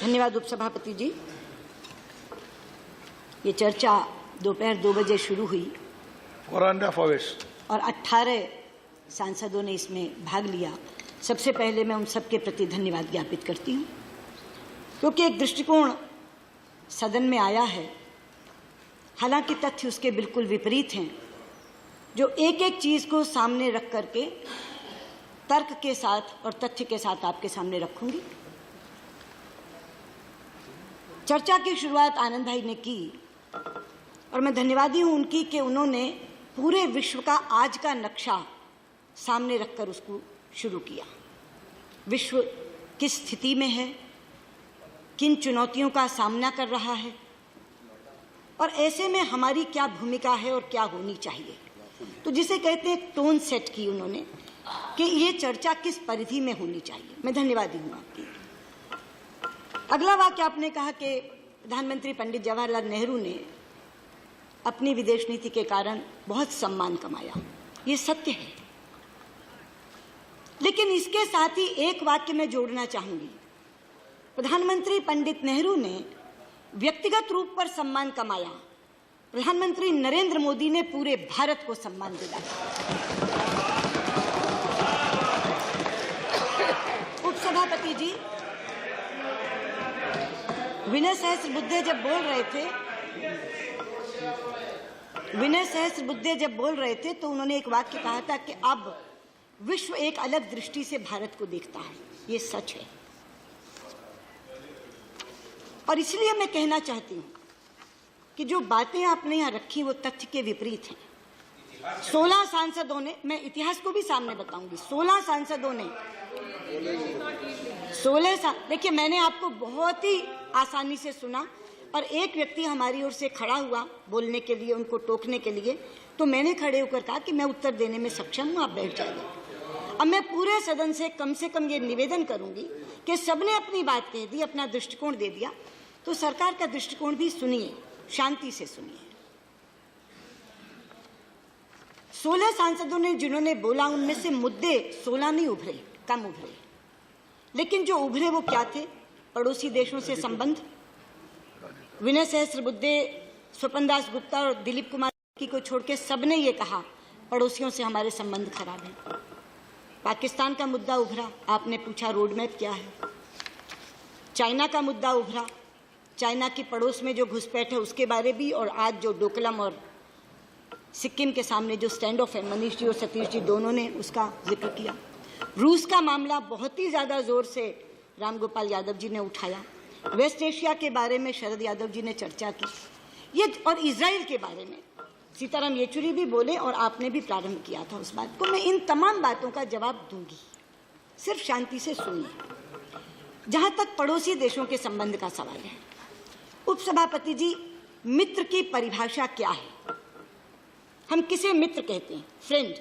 धन्यवाद उपसभापति जी। ये चर्चा दोपहर 2 बजे शुरू हुई और 18 सांसदों ने इसमें भाग लिया। सबसे पहले मैं उन सबके प्रति धन्यवाद ज्ञापित करती हूँ, क्योंकि एक दृष्टिकोण सदन में आया है, हालांकि तथ्य उसके बिल्कुल विपरीत हैं, जो एक एक चीज को सामने रख करके तर्क के साथ और तथ्य के साथ आपके सामने रखूंगी। चर्चा की शुरुआत आनंद भाई ने की और मैं धन्यवादी हूं उनकी कि उन्होंने पूरे विश्व का आज का नक्शा सामने रखकर उसको शुरू किया। विश्व किस स्थिति में है, किन चुनौतियों का सामना कर रहा है और ऐसे में हमारी क्या भूमिका है और क्या होनी चाहिए। तो जिसे कहते हैं टोन सेट की उन्होंने कि ये चर्चा किस परिधि में होनी चाहिए। मैं धन्यवादी हूं आपकी। अगला वाक्य आपने कहा कि प्रधानमंत्री पंडित जवाहरलाल नेहरू ने अपनी विदेश नीति के कारण बहुत सम्मान कमाया। ये सत्य है, लेकिन इसके साथ ही एक वाक्य मैं जोड़ना चाहूंगी। प्रधानमंत्री पंडित नेहरू ने व्यक्तिगत रूप पर सम्मान कमाया, प्रधानमंत्री नरेंद्र मोदी ने पूरे भारत को सम्मान दिलाया। उपसभापति जी, विनय सहस्त्रबुद्धे जब बोल रहे थे तो उन्होंने एक वाक्य कहा था कि अब विश्व एक अलग दृष्टि से भारत को देखता है। ये सच है और इसलिए मैं कहना चाहती हूं कि जो बातें आपने यहां रखी वो तथ्य के विपरीत हैं। 16 सांसदों ने, मैं इतिहास को भी सामने बताऊंगी, 16 सांसदों ने देखिए, मैंने आपको बहुत ही आसानी से सुना और एक व्यक्ति हमारी ओर से खड़ा हुआ बोलने के लिए, उनको टोकने के लिए, तो मैंने खड़े होकर कहा कि मैं उत्तर देने में सक्षम हूं, आप बैठ जाइए। अब मैं पूरे सदन से कम ये निवेदन करूंगी कि सबने अपनी बात कह दी, अपना दृष्टिकोण दे दिया, तो सरकार का दृष्टिकोण भी सुनिए, शांति से सुनिए। 16 सांसदों ने जिन्होंने बोला, उनमें से मुद्दे 16 नहीं उभरे, कम उभरे, लेकिन जो उभरे वो क्या थे? पड़ोसी देशों से संबंध। विनय सहस्त्रबुद्धे, स्वपन दास गुप्ता और दिलीप कुमार को छोड़ के सबने ये कहा पड़ोसियों से हमारे संबंध खराब है। पाकिस्तान का मुद्दा उभरा, आपने पूछा रोड मैप क्या है। चाइना का मुद्दा उभरा, चाइना की पड़ोस में जो घुसपैठ है उसके बारे भी, और आज जो डोकलम और सिक्किम के सामने जो स्टैंड ऑफ है, मनीष जी और सतीश जी दोनों ने उसका जिक्र किया। रूस का मामला बहुत ही ज्यादा जोर से रामगोपाल यादव जी ने उठाया। वेस्ट एशिया के बारे में शरद यादव जी ने चर्चा की, ये, और इजराइल के बारे में सीताराम येचुरी भी बोले और आपने भी प्रारंभ किया था उस बात को। मैं इन तमाम बातों का जवाब दूंगी, सिर्फ शांति से सुनिए। जहां तक पड़ोसी देशों के संबंध का सवाल है, उपसभापति जी, मित्र की परिभाषा क्या है? हम किसे मित्र कहते हैं? फ्रेंड।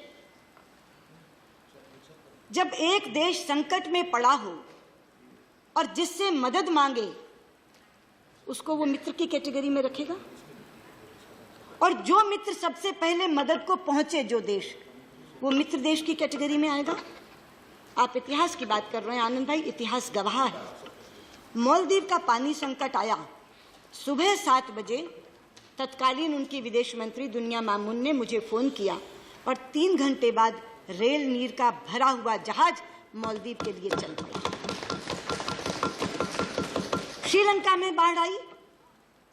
जब एक देश संकट में पड़ा हो और जिससे मदद मांगे, उसको वो मित्र की कैटेगरी में रखेगा, और जो मित्र सबसे पहले मदद को पहुंचे, जो देश, वो मित्र देश की कैटेगरी में आएगा। आप इतिहास की बात कर रहे हैं आनंद भाई, इतिहास गवाह है। मालदीव का पानी संकट आया, सुबह 7 बजे तत्कालीन उनकी विदेश मंत्री दुनिया मामून ने मुझे फोन किया और 3 घंटे बाद रेल नीर का भरा हुआ जहाज मालदीव के लिए चल पड़ा। श्रीलंका में बाढ़ आई,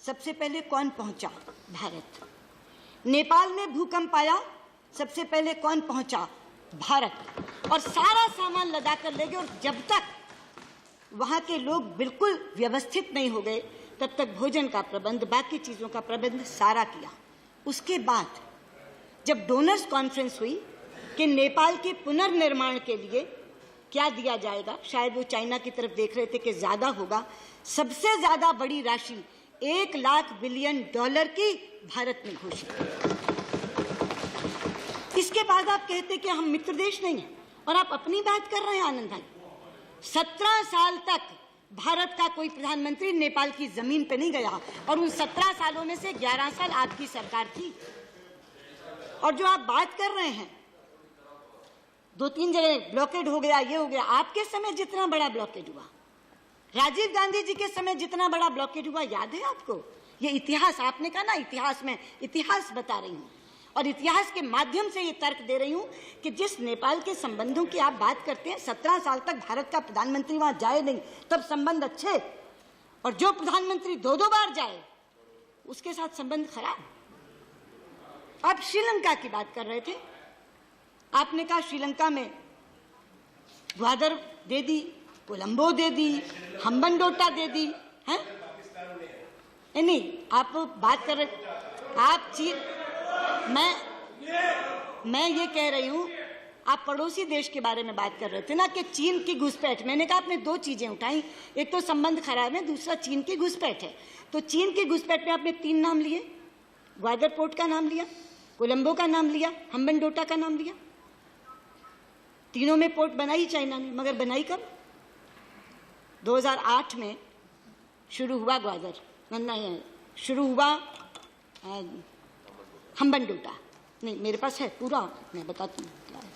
सबसे पहले कौन पहुंचा? भारत। नेपाल में भूकंप आया, सबसे पहले कौन पहुंचा? भारत। और सारा सामान लदा कर ले गए, और जब तक वहां के लोग बिल्कुल व्यवस्थित नहीं हो गए तब तक भोजन का प्रबंध, बाकी चीजों का प्रबंध सारा किया। उसके बाद जब डोनर्स कॉन्फ्रेंस हुई कि नेपाल के पुनर्निर्माण के लिए क्या दिया जाएगा, शायद वो चाइना की तरफ देख रहे थे कि ज्यादा होगा, सबसे ज्यादा बड़ी राशि $1 लाख बिलियन की भारत ने घोषित की। इसके बाद आप कहते कि हम मित्र देश नहीं हैं, और आप अपनी बात कर रहे हैं आनंद भाई। 17 साल तक भारत का कोई प्रधानमंत्री नेपाल की जमीन पे नहीं गया, और उन 17 सालों में से 11 साल आपकी सरकार थी। और जो आप बात कर रहे हैं, 2-3 जगह ब्लॉकेड हो गया, ये हो गया, आपके समय जितना बड़ा ब्लॉकेड हुआ, राजीव गांधी जी के समय जितना बड़ा ब्लॉकेट हुआ याद है आपको? ये इतिहास, आपने कहा ना इतिहास में, इतिहास बता रही हूँ और इतिहास के माध्यम से ये तर्क दे रही हूँ कि जिस नेपाल के संबंधों की आप बात करते हैं, 17 साल तक भारत का प्रधानमंत्री वहां जाए नहीं, तब संबंध अच्छे, और जो प्रधानमंत्री 2-2 बार जाए उसके साथ संबंध खराब। आप श्रीलंका की बात कर रहे थे, आपने कहा श्रीलंका में ग्वादर दे दी, कोलंबो दे दी, हम्बनटोटा दे दी, हैं? नहीं, आप बात कर रहे, आप मैं ये कह रही हूं, आप पड़ोसी देश के बारे में बात कर रहे थे ना कि चीन की घुसपैठ। मैंने कहा आपने 2 चीजें उठाई, एक तो संबंध खराब है, दूसरा चीन की घुसपैठ है। तो चीन की घुसपैठ में आपने 3 नाम लिए, ग्वादर पोर्ट का नाम लिया, कोलंबो का नाम लिया, हम्बनटोटा का नाम लिया। तीनों में पोर्ट बनाई चाइना ने, मगर बनाई कब? 2008 में शुरू हुआ ग्वादर, नहीं शुरू हुआ हम्बनटोटा। नहीं, मेरे पास है पूरा, मैं बताती हूँ क्या है।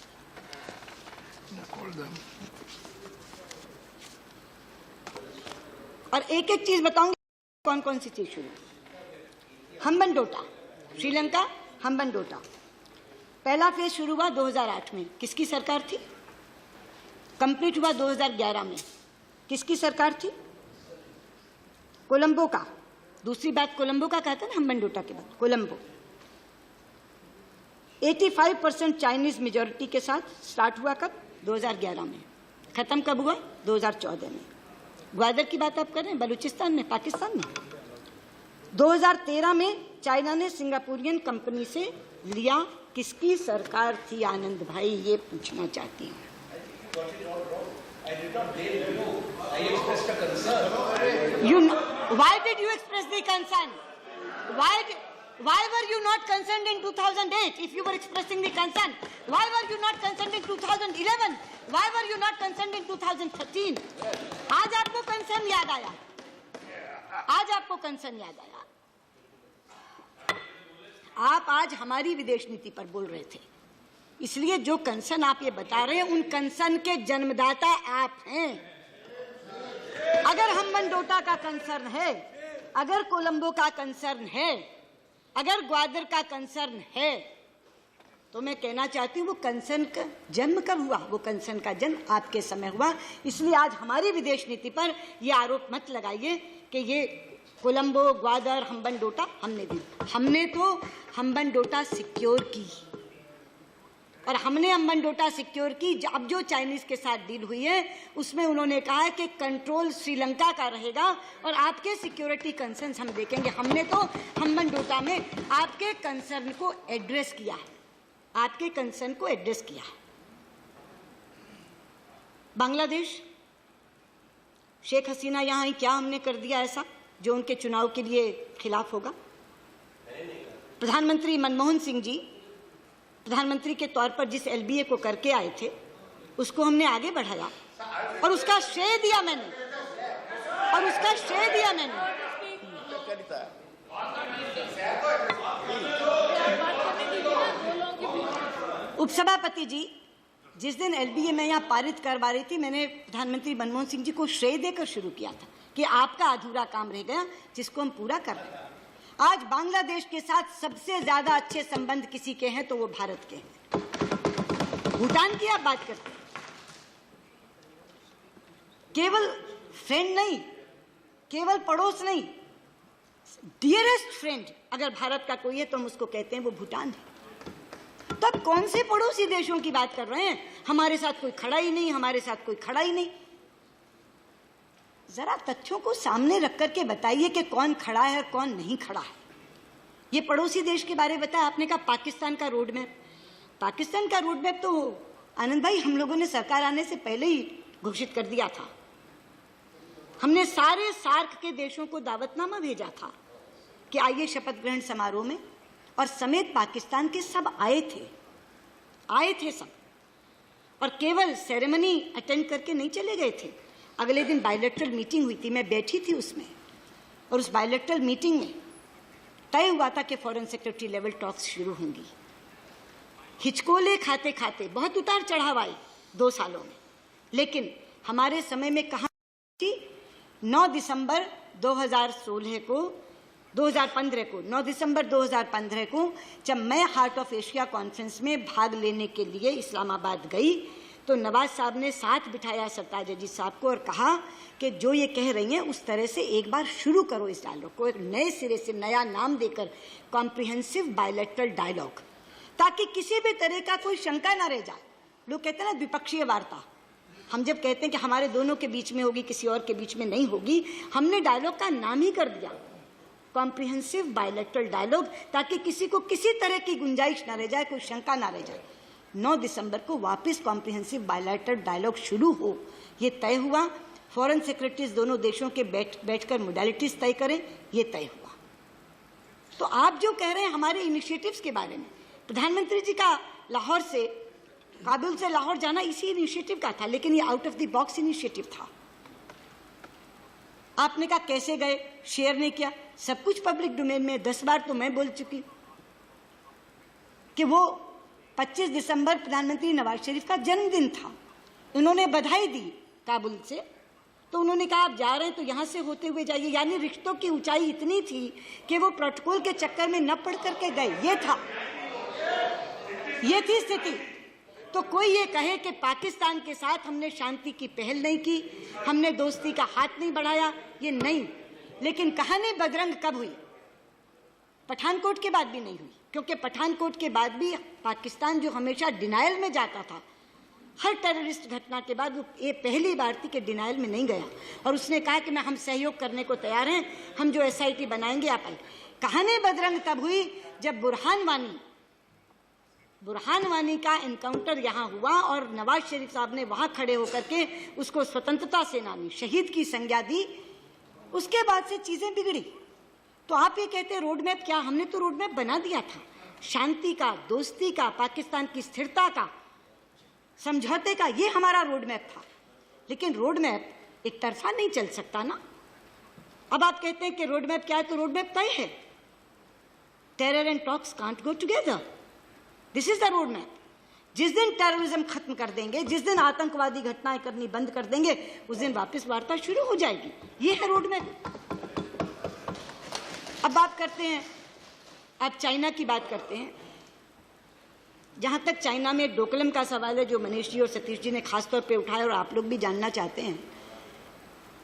और एक एक चीज बताऊंगी कौन कौन सी चीज शुरू। हम्बनटोटा, श्रीलंका, हम्बनटोटा पहला फेज शुरू हुआ 2008 में, किसकी सरकार थी? कंप्लीट हुआ 2011 में, किसकी सरकार थी? कोलंबो का। दूसरी बात कोलंबो का कहते हैं ना, हम्बनटोटा के बाद कोलंबो। 85% चाइनीज मेजॉरिटी के साथ स्टार्ट हुआ कब? 2011 में। खत्म कब हुआ? 2014 में। ग्वादर की बात आप कर रहे हैं, बलूचिस्तान में, पाकिस्तान में। 2013 में चाइना ने सिंगापुरियन कंपनी से लिया, किसकी सरकार थी? आनंद भाई, ये पूछना चाहती हूँ। Why did you express the concern? Why were you not concerned in 2008 if you were expressing the concern? Why were you not concerned in 2011? Why were you not concerned in 2013? आज आपको कंसर्न याद आया, आज आपको concern याद आया। आप आज हमारी विदेश नीति पर बोल रहे थे, इसलिए जो कंसर्न आप ये बता रहे हैं, उन कंसर्न के जन्मदाता आप हैं। अगर हम्बनटोटा का कंसर्न है, अगर कोलंबो का कंसर्न है, अगर ग्वादर का कंसर्न है, तो मैं कहना चाहती हूँ वो कंसर्न का जन्म कब हुआ? वो कंसर्न का जन्म आपके समय हुआ। इसलिए आज हमारी विदेश नीति पर ये आरोप मत लगाइए कि ये कोलंबो, ग्वादर, हम्बनटोटा हमने दी। हमने तो हम्बनटोटा सिक्योर की, और हमने हम्बनटोटा सिक्योर की। अब जो चाइनीज के साथ डील हुई है उसमें उन्होंने कहा है कि कंट्रोल श्रीलंका का रहेगा और आपके सिक्योरिटी कंसर्न्स हम देखेंगे। हमने तो हम्बनटोटा में आपके कंसर्न को एड्रेस किया है, आपके कंसर्न को एड्रेस किया है। बांग्लादेश, शेख हसीना यहाँ ही, क्या हमने कर दिया ऐसा जो उनके चुनाव के लिए खिलाफ होगा? प्रधानमंत्री मनमोहन सिंह जी प्रधानमंत्री के तौर पर जिस LBA को करके आए थे, उसको हमने आगे बढ़ाया और उसका श्रेय दिया मैंने, और उसका श्रेय दिया मैंने। उपसभापति जी, जिस दिन LBA में यहाँ पारित करवा रही थी, मैंने प्रधानमंत्री मनमोहन सिंह जी को श्रेय देकर शुरू किया था कि आपका अधूरा काम रह गया जिसको हम पूरा कर रहे हैं। आज बांग्लादेश के साथ सबसे ज्यादा अच्छे संबंध किसी के हैं तो वो भारत के हैं। भूटान की आप बात करते हैं, केवल फ्रेंड नहीं, केवल पड़ोस नहीं, डियरेस्ट फ्रेंड अगर भारत का कोई है तो हम उसको कहते हैं वो भूटान है। तब कौन से पड़ोसी देशों की बात कर रहे हैं? हमारे साथ कोई खड़ा ही नहीं, हमारे साथ कोई खड़ा ही नहीं। जरा तथ्यों को सामने रख करके बताइए कि कौन खड़ा है और कौन नहीं खड़ा है। ये पड़ोसी देश के बारे में बताया आपने, कहा पाकिस्तान का रोड मैप। पाकिस्तान का रोड मैप तो आनंद भाई हम लोगों ने सरकार आने से पहले ही घोषित कर दिया था। हमने सारे सार्क के देशों को दावतनामा भेजा था कि आइए शपथ ग्रहण समारोह में, और समेत पाकिस्तान के सब आए थे सब, और केवल सेरेमनी अटेंड करके नहीं चले गए थे। अगले दिन बायलैटरल मीटिंग हुई थी, मैं बैठी थी उसमें, और उस बायलैटरल मीटिंग में तय हुआ था कि फॉरेन सेक्रेटरी लेवल टॉक्स शुरू होंगी। हिचकोले खाते खाते बहुत उतार चढ़ाव आए 2 सालों में, लेकिन हमारे समय में कहाँ थी 9 दिसंबर 2015 को 9 दिसंबर 2015 को जब मैं हार्ट ऑफ एशिया कॉन्फ्रेंस में भाग लेने के लिए इस्लामाबाद गई तो नवाज साहब ने साथ बिठाया सरताज अजीज साहब को और कहा कि जो ये कह रही हैं उस तरह से एक बार शुरू करो इस डायलॉग को, एक नए सिरे से नया नाम देकर कॉम्प्रिहेंसिव बायलैटरल डायलॉग, ताकि किसी भी तरह का कोई शंका ना रह जाए। लोग कहते हैं ना द्विपक्षीय वार्ता, हम जब कहते हैं कि हमारे दोनों के बीच में होगी, किसी और के बीच में नहीं होगी, हमने डायलॉग का नाम ही कर दिया कॉम्प्रिहेंसिव बायलैटरल डायलॉग, ताकि किसी को किसी तरह की गुंजाइश ना रह जाए, कोई शंका ना रह जाए। 9 दिसंबर को वापस कॉम्प्रिहेंसिव बायलैटरल डायलॉग शुरू हो, ये तय हुआ। फॉरेन सेक्रेटरीज दोनों देशों के बैठकर मोडालिटीज तय करें, ये तय हुआ। तो आप जो कह रहे हैं हमारे इनिशिएटिव्स के बारे में, प्रधानमंत्री जी का लाहौर से, काबुल से लाहौर जाना इसी इनिशिएटिव का था, लेकिन ये out of the box initiative था। आपने कहा कैसे गए, शेयर नहीं किया, सब कुछ पब्लिक डोमेन में। 10 बार तो मैं बोल चुकी कि वो 25 दिसंबर प्रधानमंत्री नवाज शरीफ का जन्मदिन था। उन्होंने बधाई दी काबुल से, तो उन्होंने कहा आप जा रहे हैं तो यहां से होते हुए जाइए। यानी रिश्तों की ऊंचाई इतनी थी कि वो प्रोटोकॉल के चक्कर में न पढ़ करके गए। ये थी स्थिति। तो कोई ये कहे कि पाकिस्तान के साथ हमने शांति की पहल नहीं की, हमने दोस्ती का हाथ नहीं बढ़ाया, ये नहीं। लेकिन कहानी बदरंग कब हुई? पठानकोट के बाद भी नहीं हुई, क्योंकि पठानकोट के बाद भी पाकिस्तान जो हमेशा डिनायल में जाता था, हर टेररिस्ट घटना के बाद वो ये पहली बार थी कि डिनायल में नहीं गया और उसने कहा कि हम सहयोग करने को तैयार हैं, हम जो SIT बनाएंगे आप आए। कहानी बदरंग तब हुई जब बुरहान वानी का एनकाउंटर यहाँ हुआ और नवाज शरीफ साहब ने वहाँ खड़े होकर के उसको स्वतंत्रता सेनानी शहीद की संज्ञा दी। उसके बाद से चीज़ें बिगड़ी। तो आप ये कहते हैं रोड मैप, क्या हमने तो रोड मैप बना दिया था, शांति का, दोस्ती का, पाकिस्तान की स्थिरता का, समझौते का, ये हमारा रोड मैप था। लेकिन रोड मैप एक तरफा नहीं चल सकता ना। अब आप कहते हैं कि रोड मैप क्या है, तो रोड मैप तय है। Terror and talks can't go together, this is the road map. जिस दिन टेररिज्म खत्म कर देंगे, जिस दिन आतंकवादी घटनाएं करनी बंद कर देंगे, उस दिन वापस वार्ता शुरू हो जाएगी। ये है रोड मैप। अब बात करते हैं, आप चाइना की बात करते हैं। जहां तक चाइना में डोकलम का सवाल है, जो मनीष जी और सतीश जी ने खासतौर पे उठाया और आप लोग भी जानना चाहते हैं,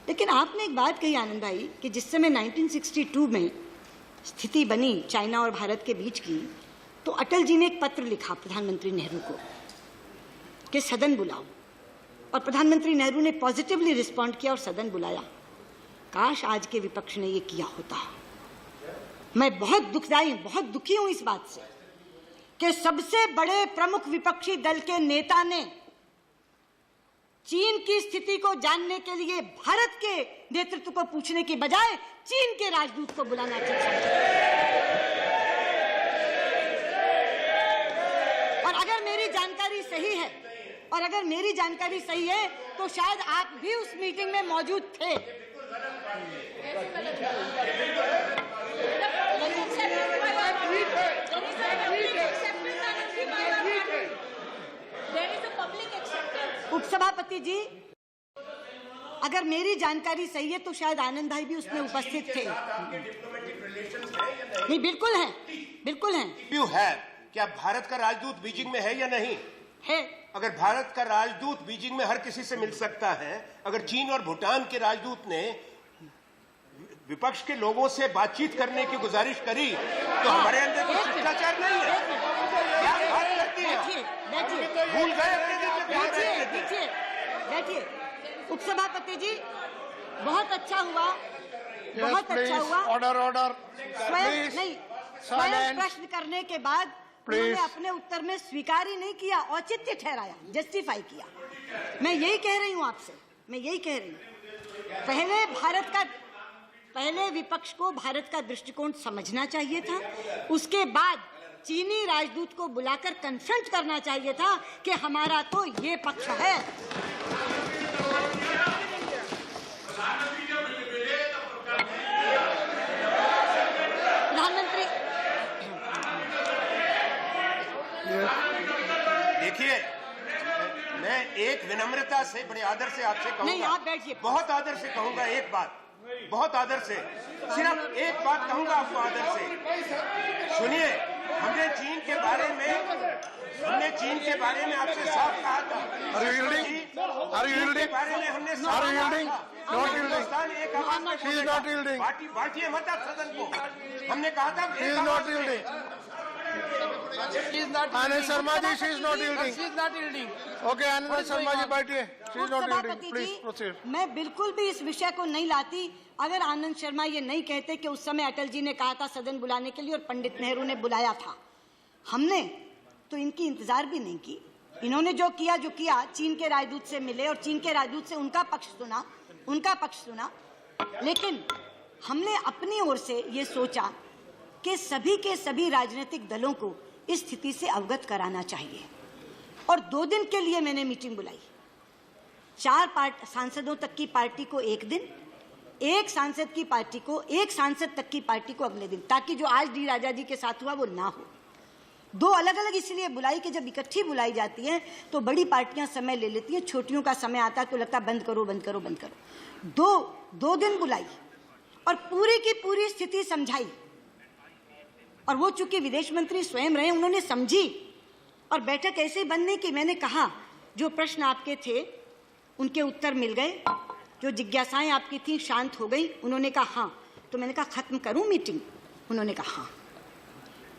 लेकिन आपने एक बात कही आनंद भाई कि जिस समय 1962 में स्थिति बनी चाइना और भारत के बीच की, तो अटल जी ने एक पत्र लिखा प्रधानमंत्री नेहरू को कि सदन बुलाओ, और प्रधानमंत्री नेहरू ने पॉजिटिवली रिस्पॉन्ड किया और सदन बुलाया। काश आज के विपक्ष ने ये किया होता। मैं बहुत दुखी हूं इस बात से कि सबसे बड़े प्रमुख विपक्षी दल के नेता ने चीन की स्थिति को जानने के लिए भारत के नेतृत्व को पूछने की बजाय चीन के राजदूत को बुलाना चाहिए। और अगर मेरी जानकारी सही है तो शायद आप भी उस मीटिंग में मौजूद थे। उपसभापति जी, अगर मेरी जानकारी सही है तो शायद आनंद भाई भी उसमें उपस्थित थे। नहीं, बिल्कुल है, बिल्कुल है। क्यों है? क्या भारत का राजदूत बीजिंग में है या नहीं है? अगर भारत का राजदूत बीजिंग में हर किसी से मिल सकता है, अगर चीन और भूटान के राजदूत ने विपक्ष के लोगों से बातचीत करने की गुजारिश करी, तो हमारे अंदर कोई शिष्टाचार नहीं है। क्या बात करती हैं? भूल गए अपने बैठिए। उपसभापति जी, बहुत अच्छा हुआ, बहुत अच्छा हुआ। ऑर्डर। स्वयं प्रश्न करने के बाद उन्होंने अपने उत्तर में स्वीकार ही नहीं किया, औचित्य ठहराया, जस्टिफाई किया। मैं यही कह रही हूं आपसे, मैं यही कह रही हूं। पहले विपक्ष को भारत का दृष्टिकोण समझना चाहिए था, उसके बाद चीनी राजदूत को बुलाकर कन्फ्रंट करना चाहिए था कि हमारा तो ये पक्ष है। प्रधानमंत्री, देखिए, मैं एक विनम्रता से, बड़े आदर से आपसे कहूंगा। नहीं, आप बैठिए। बहुत आदर से कहूंगा एक बात, बहुत आदर से, सिर्फ एक बात कहूंगा आपको आदर से। सुनिए, हमने चीन के बारे में आपसे साफ कहा था। चीन के बारे में हमने साफ कहा था। हिंदुस्तान एक आवाज में बोलेगा। बांटिए मत आप सदन को। हमने कहा था Anand Sharma ji, she is not yielding. She is not yielding. Okay, Anand Sharma ji बैठिए. She is not yielding. Please proceed. मैं बिल्कुल भी इस विषय को नहीं लाती अगर आनंद शर्मा ये नहीं कहते कि उस समय अटल जी ने कहा था सदन बुलाने के लिए और पंडित नेहरू ने बुलाया था। हमने तो इनकी इंतजार भी नहीं की। इन्होंने जो किया, चीन के राजदूत से मिले और चीन के राजदूत से उनका पक्ष सुना, लेकिन हमने अपनी ओर से ये सोचा कि सभी के सभी राजनीतिक दलों को इस स्थिति से अवगत कराना चाहिए। और 2 दिन के लिए मैंने मीटिंग बुलाई। 4 सांसदों तक की पार्टी को एक दिन, एक सांसद तक की पार्टी को अगले दिन, ताकि जो आज डी राजा जी के साथ हुआ वो ना हो। 2 अलग अलग इसलिए बुलाई कि जब इकट्ठी बुलाई जाती है तो बड़ी पार्टियां समय ले लेती हैं, छोटियों का समय आता है तो लगता है बंद करो। 2 दिन बुलाई और पूरी की पूरी स्थिति समझाई। और वो चूंकि विदेश मंत्री स्वयं रहे, उन्होंने समझी और बैठक ऐसे बंद नहीं की। मैंने कहा जो प्रश्न आपके थे उनके उत्तर मिल गए, जो जिज्ञासाएं आपकी थी शांत हो गई। उन्होंने कहा हाँ। तो मैंने कहा खत्म करूं मीटिंग? उन्होंने कहा हाँ।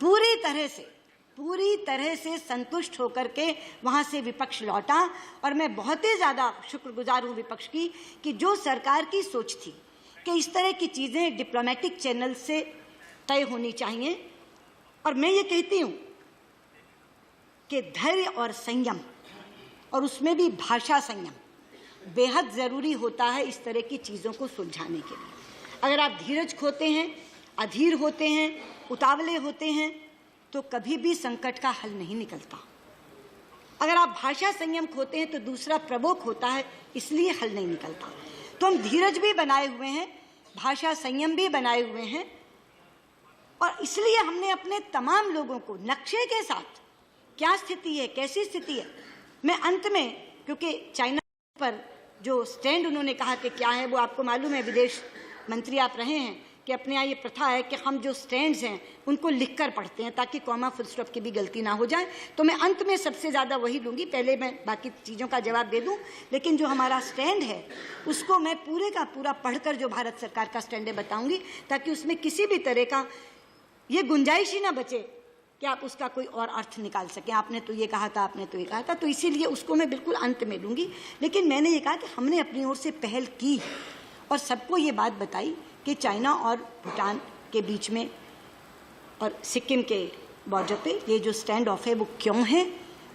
पूरी तरह से संतुष्ट होकर के वहां से विपक्ष लौटा। और मैं बहुत ही ज्यादा शुक्रगुजार हूं विपक्ष की कि जो सरकार की सोच थी कि इस तरह की चीजें डिप्लोमेटिक चैनल से तय होनी चाहिए। और मैं ये कहती हूं कि धैर्य और संयम, और उसमें भी भाषा संयम बेहद जरूरी होता है इस तरह की चीजों को सुलझाने के लिए। अगर आप धीरज खोते हैं, अधीर होते हैं, उतावले होते हैं तो कभी भी संकट का हल नहीं निकलता। अगर आप भाषा संयम खोते हैं तो दूसरा प्रकोप होता है, इसलिए हल नहीं निकलता। तो हम धीरज भी बनाए हुए हैं, भाषा संयम भी बनाए हुए हैं। और इसलिए हमने अपने तमाम लोगों को नक्शे के साथ क्या स्थिति है, कैसी स्थिति है, मैं अंत में, क्योंकि चाइना पर जो स्टैंड उन्होंने कहा कि क्या है, वो आपको मालूम है, विदेश मंत्री आप रहे हैं, कि अपने यहाँ ये प्रथा है कि हम जो स्टैंड्स हैं उनको लिखकर पढ़ते हैं ताकि कॉमा फुल स्टॉप की भी गलती ना हो जाए। तो मैं अंत में सबसे ज़्यादा वही लूँगी, पहले मैं बाकी चीज़ों का जवाब दे दूँ, लेकिन जो हमारा स्टैंड है उसको मैं पूरे का पूरा पढ़कर जो भारत सरकार का स्टैंड है बताऊँगी, ताकि उसमें किसी भी तरह का ये गुंजाइश ही ना बचे कि आप उसका कोई और अर्थ निकाल सकें। आपने तो ये कहा था, आपने तो ये कहा था, तो इसीलिए उसको मैं बिल्कुल अंत में लूँगी। लेकिन मैंने ये कहा कि हमने अपनी ओर से पहल की और सबको ये बात बताई कि चाइना और भूटान के बीच में और सिक्किम के बॉर्डर पे ये जो स्टैंड ऑफ है वो क्यों है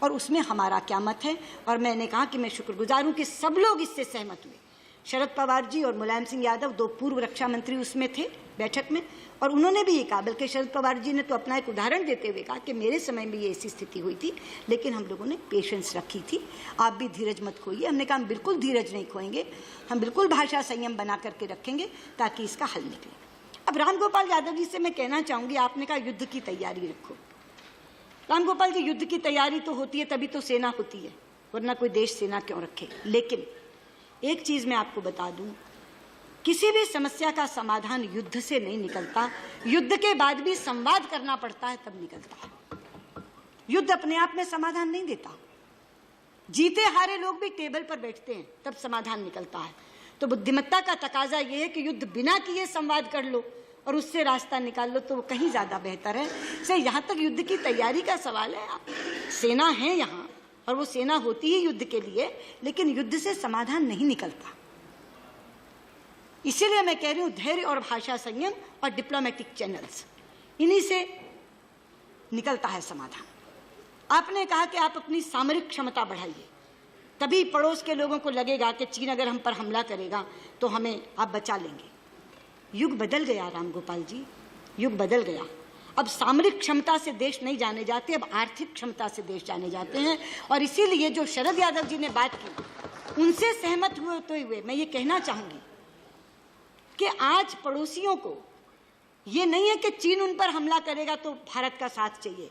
और उसमें हमारा क्या मत है। और मैंने कहा कि मैं शुक्रगुजार हूँ कि सब लोग इससे सहमत हुए। शरद पवार जी और मुलायम सिंह यादव, 2 पूर्व रक्षा मंत्री उसमें थे बैठक में, और उन्होंने भी ये कहा, बल्कि शरद पवार जी ने तो अपना एक उदाहरण देते हुए कहा कि मेरे समय में ये ऐसी स्थिति हुई थी, लेकिन हम लोगों ने पेशेंस रखी थी, आप भी धीरज मत खोइए। हमने कहा हम बिल्कुल धीरज नहीं खोएंगे, हम बिल्कुल भाषा संयम बना करके रखेंगे ताकि इसका हल निकले। अब रामगोपाल यादव जी से मैं कहना चाहूँगी, आपने कहा युद्ध की तैयारी रखो। रामगोपाल जी, युद्ध की तैयारी तो होती है तभी तो सेना होती है, वरना कोई देश सेना क्यों रखे। लेकिन एक चीज़ मैं आपको बता दूं, किसी भी समस्या का समाधान युद्ध से नहीं निकलता, युद्ध के बाद भी संवाद करना पड़ता है तब निकलता है। युद्ध अपने आप में समाधान नहीं देता, जीते हारे लोग भी टेबल पर बैठते हैं तब समाधान निकलता है। तो बुद्धिमत्ता का तकाजा यह है कि युद्ध बिना किए संवाद कर लो और उससे रास्ता निकाल लो, तो वो कहीं ज़्यादा बेहतर है। से यहाँ तक युद्ध की तैयारी का सवाल है, सेना है यहाँ और वो सेना होती है युद्ध के लिए, लेकिन युद्ध से समाधान नहीं निकलता। इसीलिए मैं कह रही हूं धैर्य और भाषा संयम और डिप्लोमेटिक चैनल्स, इन्हीं से निकलता है समाधान। आपने कहा कि आप अपनी सामरिक क्षमता बढ़ाइए, तभी पड़ोस के लोगों को लगेगा कि चीन अगर हम पर हमला करेगा तो हमें आप बचा लेंगे। युग बदल गया रामगोपाल जी, युग बदल गया। अब सामरिक क्षमता से देश नहीं जाने जाते, अब आर्थिक क्षमता से देश जाने जाते हैं। और इसीलिए जो शरद यादव जी ने बात की, उनसे सहमत हुए मैं ये कहना चाहूंगी कि आज पड़ोसियों को ये नहीं है कि चीन उन पर हमला करेगा तो भारत का साथ चाहिए।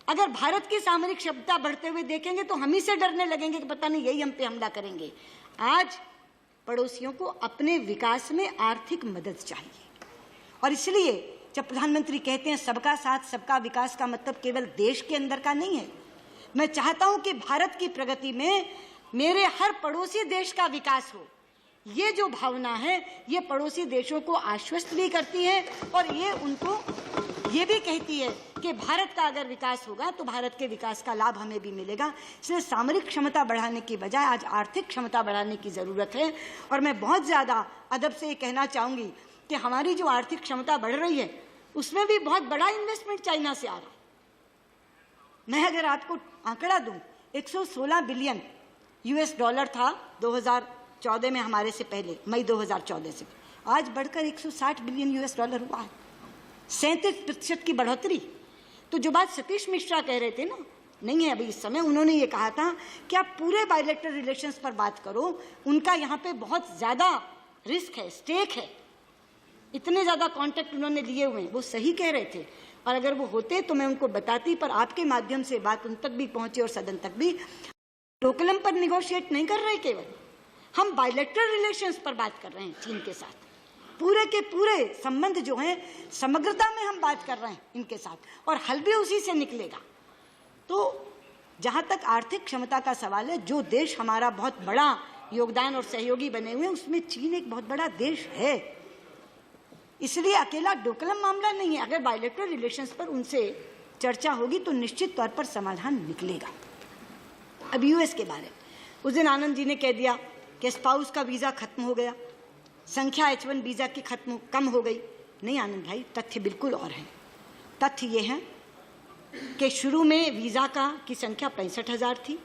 अगर भारत की सामरिक क्षमता बढ़ते हुए देखेंगे तो हम ही से डरने लगेंगे कि पता नहीं यही हम पे हमला करेंगे। आज पड़ोसियों को अपने विकास में आर्थिक मदद चाहिए, और इसलिए जब प्रधानमंत्री कहते हैं सबका साथ सबका विकास, का मतलब केवल देश के अंदर का नहीं है। मैं चाहता हूं कि भारत की प्रगति में मेरे हर पड़ोसी देश का विकास हो। ये जो भावना है ये पड़ोसी देशों को आश्वस्त भी करती है और ये उनको ये भी कहती है कि भारत का अगर विकास होगा तो भारत के विकास का लाभ हमें भी मिलेगा। इसलिए सामरिक क्षमता बढ़ाने की बजाय आज आर्थिक क्षमता बढ़ाने की जरूरत है। और मैं बहुत ज्यादा अदब से ये कहना चाहूंगी कि हमारी जो आर्थिक क्षमता बढ़ रही है उसमें भी बहुत बड़ा इन्वेस्टमेंट चाइना से आ रहा है। मैं अगर आपको आंकड़ा दूं, 116 बिलियन US डॉलर था 2014 में, हमारे से पहले मई 2014 से, आज बढ़कर 160 बिलियन US डॉलर हुआ है, 37% की बढ़ोतरी। तो जो बात सतीश मिश्रा कह रहे थे ना, नहीं है अभी इस समय, उन्होंने ये कहा था कि आप पूरे बायलैटरल रिलेशंस पर बात करो, उनका यहाँ पे बहुत ज्यादा रिस्क है, स्टेक है, इतने ज्यादा कॉन्टेक्ट उन्होंने लिए हुए हैं। वो सही कह रहे थे, और अगर वो होते तो मैं उनको बताती, पर आपके माध्यम से बात उन तक भी पहुंचे और सदन तक भी। डोकलम पर निगोशिएट नहीं कर रहे, केवल हम बायलैटरल रिलेशंस पर बात कर रहे हैं चीन के साथ। पूरे के पूरे संबंध जो हैं समग्रता में हम बात कर रहे हैं इनके साथ, और हल भी उसी से निकलेगा। तो जहां तक आर्थिक क्षमता का सवाल है, जो देश हमारा बहुत बड़ा योगदान और सहयोगी बने हुए हैं उसमें चीन एक बहुत बड़ा देश है। इसलिए अकेला डोकलम मामला नहीं है, अगर बायलैटरल रिलेशंस पर उनसे चर्चा होगी तो निश्चित तौर पर समाधान निकलेगा। अब US के बारे, उस दिन आनंद जी ने कह दिया कि स्पाउस का वीजा खत्म हो गया, संख्या H1 वीजा की कम हो गई। नहीं आनंद भाई, तथ्य बिल्कुल और है। तथ्य ये है कि शुरू में वीजा की संख्या 65,000 थी।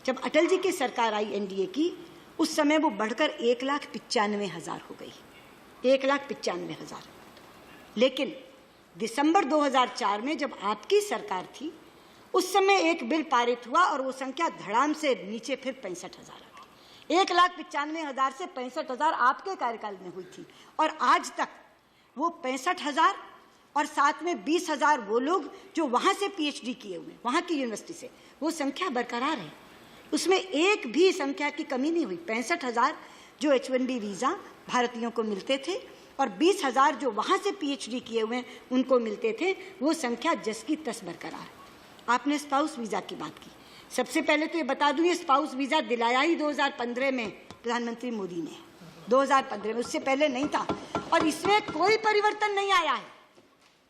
जब अटल जी की सरकार आई NDA की, उस समय वो बढ़कर 1,95,000 हो गई, 1,95,000। लेकिन दिसंबर 2004 में जब आपकी सरकार थी, उस समय एक बिल पारित हुआ और वो संख्या धड़ाम से नीचे फिर 65,000 आ गई। 1,95,000 से 65,000 आपके कार्यकाल में हुई थी, और आज तक वो 65,000 और साथ में 20,000 वो लोग जो वहां से PhD किए हुए, वहां की यूनिवर्सिटी से, वो संख्या बरकरार है। उसमें एक भी संख्या की कमी नहीं हुई। 65,000 जो H1B वीजा भारतीयों को मिलते थे और 20,000 जो वहां से PhD किए हुए उनको मिलते थे, वो संख्या जस की तस बरकरार है। आपने स्पाउस वीजा की बात की, सबसे पहले तो ये बता दूं, ये स्पाउस वीजा दिलाया ही 2015 में प्रधानमंत्री मोदी ने, 2015 में, उससे पहले नहीं था। और इसमें कोई परिवर्तन नहीं आया है,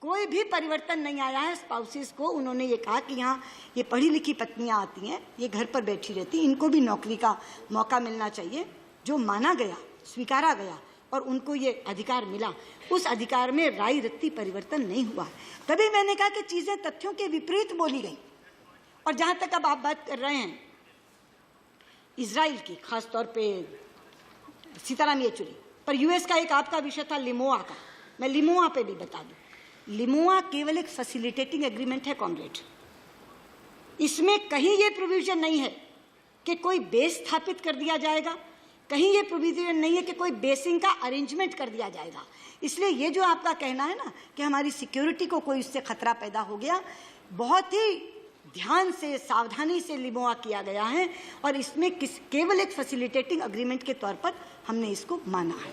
कोई भी परिवर्तन नहीं आया है। स्पाउसेस को उन्होंने ये कहा कि यहाँ ये पढ़ी लिखी पत्नियां आती हैं, ये घर पर बैठी रहती, इनको भी नौकरी का मौका मिलना चाहिए, जो माना गया, स्वीकारा गया और उनको ये अधिकार मिला। उस अधिकार में राई रत्ती परिवर्तन नहीं हुआ। तभी मैंने कहा कि चीजें तथ्यों के विपरीत बोली गई। और जहां तक अब आप बात कर रहे हैं इजराइल की, खासतौर पे सीताराम येचुरी, पर US का एक आपका विषय था लिमोआ का, मैं लिमोआ पे भी बता दूं। लिमोआ केवल एक फैसिलिटेटिंग एग्रीमेंट है कॉमरेड, इसमें कहीं ये प्रोविजन नहीं है कि कोई बेस स्थापित कर दिया जाएगा, कहीं ये प्रोविजन नहीं है कि कोई बेसिंग का अरेंजमेंट कर दिया जाएगा। इसलिए ये जो आपका कहना है ना कि हमारी सिक्योरिटी को कोई इससे खतरा पैदा हो गया, बहुत ही ध्यान से, सावधानी से लिमोआ किया गया है, और इसमें केवल एक फैसिलिटेटिंग एग्रीमेंट के तौर पर हमने इसको माना है।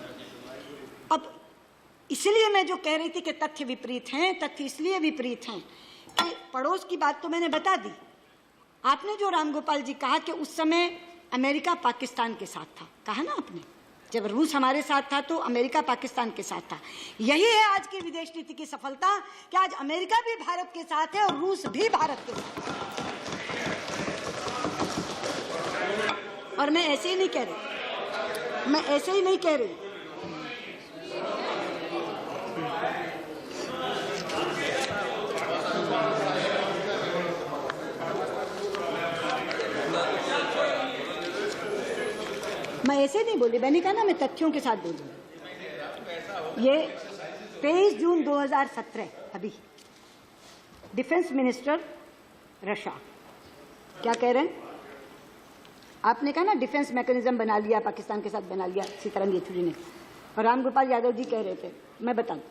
अब इसलिए मैं जो कह रही थी कि तथ्य विपरीत हैं, तथ्य इसलिए विपरीत हैं कि पड़ोस की बात तो मैंने बता दी। आपने जो रामगोपाल जी कहा कि उस समय अमेरिका पाकिस्तान के साथ था, कहा ना आपने, जब रूस हमारे साथ था तो अमेरिका पाकिस्तान के साथ था। यही है आज की विदेश नीति की सफलता कि आज अमेरिका भी भारत के साथ है और रूस भी भारत के साथ है। और मैं ऐसे ही नहीं कह रही, मैं ऐसे ही नहीं कह रही। मैं ऐसे नहीं बोली, मैंने कहा ना मैं तथ्यों के साथ बोलूंगी। ये 23 जून 2017 अभी डिफेंस मिनिस्टर रशिया क्या कह रहे हैं, आपने कहा ना डिफेंस मैकेनिज्म बना लिया, पाकिस्तान के साथ बना लिया सीताराम येचुरी ने, और रामगोपाल यादव जी कह रहे थे, मैं बता दूं,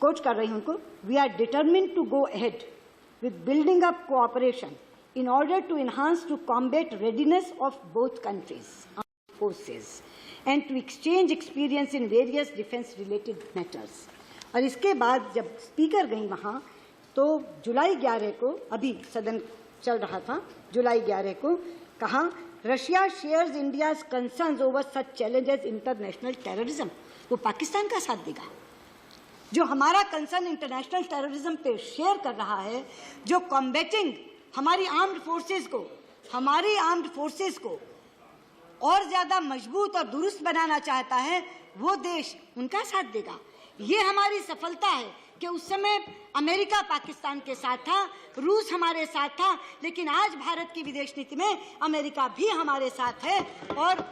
कोच कर रही हूं उनको, we are determined to go ahead with building up cooperation in order to enhance to combat readiness of both countries' armed forces and to exchange experience in various defense related matters. और इसके बाद जब speaker गई वहाँ तो जुलाई 11 को, अभी सदन चल रहा था, जुलाई 11 को कहा Russia shares India's concerns over such challenges international terrorism. वो पाकिस्तान का साथ देगा जो हमारा कंसर्न इंटरनेशनल टेररिज्म पे शेयर कर रहा है, जो कॉम्बैटिंग हमारी आर्म्ड फोर्सेस को और ज्यादा मजबूत और दुरुस्त बनाना चाहता है, वो देश उनका साथ देगा। ये हमारी सफलता है कि उस समय अमेरिका पाकिस्तान के साथ था, रूस हमारे साथ था, लेकिन आज भारत की विदेश नीति में अमेरिका भी हमारे साथ है और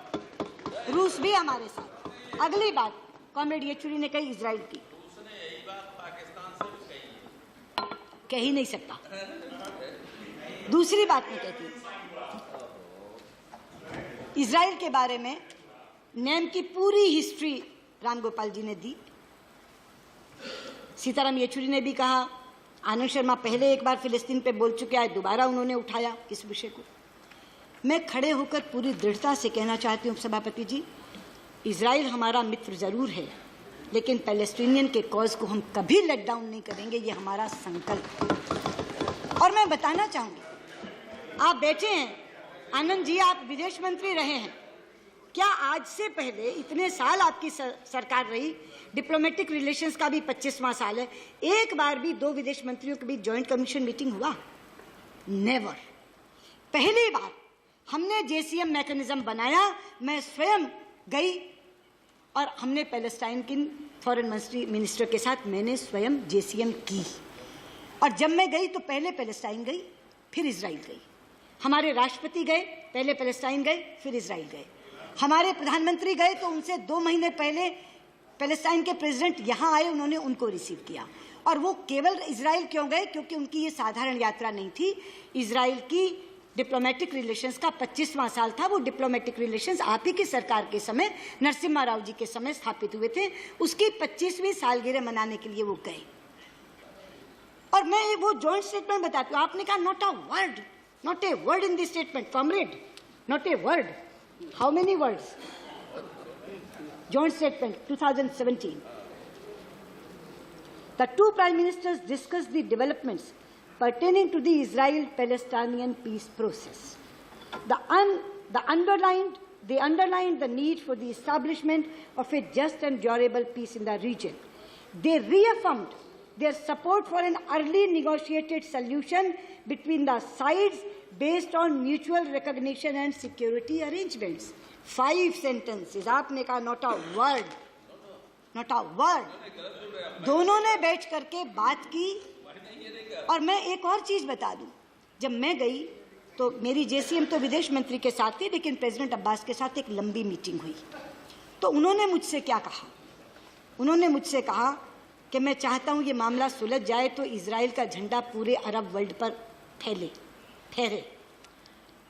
रूस भी हमारे साथ। अगली बात कॉमरेड येचुरी ने कही इजराइल की, कह ही नहीं सकता। दूसरी बात मैं कहती हूँ, इजराइल के बारे में नेम की पूरी हिस्ट्री राम गोपाल जी ने दी, सीताराम येचुरी ने भी कहा, आनंद शर्मा पहले एक बार फिलिस्तीन पे बोल चुके हैं, दोबारा उन्होंने उठाया इस विषय को। मैं खड़े होकर पूरी दृढ़ता से कहना चाहती हूँ सभापति जी, इजराइल हमारा मित्र जरूर है, लेकिन पैलेस्टीनियन के कॉज को हम कभी लेट डाउन नहीं करेंगे, ये हमारा संकल्प है। और मैं बताना चाहूंगी, आप बैठे हैं आनंद जी, आप विदेश मंत्री रहे हैं, क्या आज से पहले इतने साल आपकी सरकार रही, डिप्लोमेटिक रिलेशंस का भी 25वां साल है, एक बार भी दो विदेश मंत्रियों के बीच जॉइंट कमीशन मीटिंग हुआ? नेवर। पहली बार हमने जेसीएम मैकेनिज्म बनाया, मैं स्वयं गई और हमने पैलेस्टाइन की फॉरेन मिनिस्टर के साथ मैंने स्वयं जेसीएम की। और जब मैं गई तो पहले पैलेस्टाइन गई, फिर इजराइल गई। हमारे राष्ट्रपति गए, पहले पैलेस्टाइन गए, फिर इजराइल गए। हमारे प्रधानमंत्री गए तो उनसे 2 महीने पहले पैलेस्टाइन के प्रेसिडेंट यहाँ आए, उन्होंने उनको रिसीव किया। और वो केवल इजराइल क्यों गए? क्योंकि उनकी ये साधारण यात्रा नहीं थी। इजराइल की डिप्लोमेटिक रिलेशंस का 25वां साल था। वो डिप्लोमेटिक रिलेशंस आप ही की सरकार के समय, नरसिम्हा राव जी के समय स्थापित हुए थे। उसकी 25वीं सालगिरह मनाने के लिए वो गए। और मैं ये वो जॉइंट स्टेटमेंट बताती हूँ, आपने कहा not a word in this statement, comrade, not a word. How many words? Joint statement 2017. The two prime ministers discussed the developments pertaining to the Israel-Palestinian peace process. They underlined the need for the establishment of a just and durable peace in the region. They reaffirmed their support for an early negotiated solution between the sides based on mutual recognition and security arrangements. 5 sentences. आपने कहा not a word. दोनों ने बैठ करके बात की। और मैं एक और चीज बता दूं, जब मैं गई तो मेरी जेसीएम तो विदेश मंत्री के साथ थी, लेकिन प्रेसिडेंट अब्बास के साथ एक लंबी मीटिंग हुई। तो उन्होंने मुझसे क्या कहा? उन्होंने मुझसे कहा कि मैं चाहता हूं ये मामला सुलझ जाए तो इजराइल का झंडा पूरे अरब वर्ल्ड पर फहरे।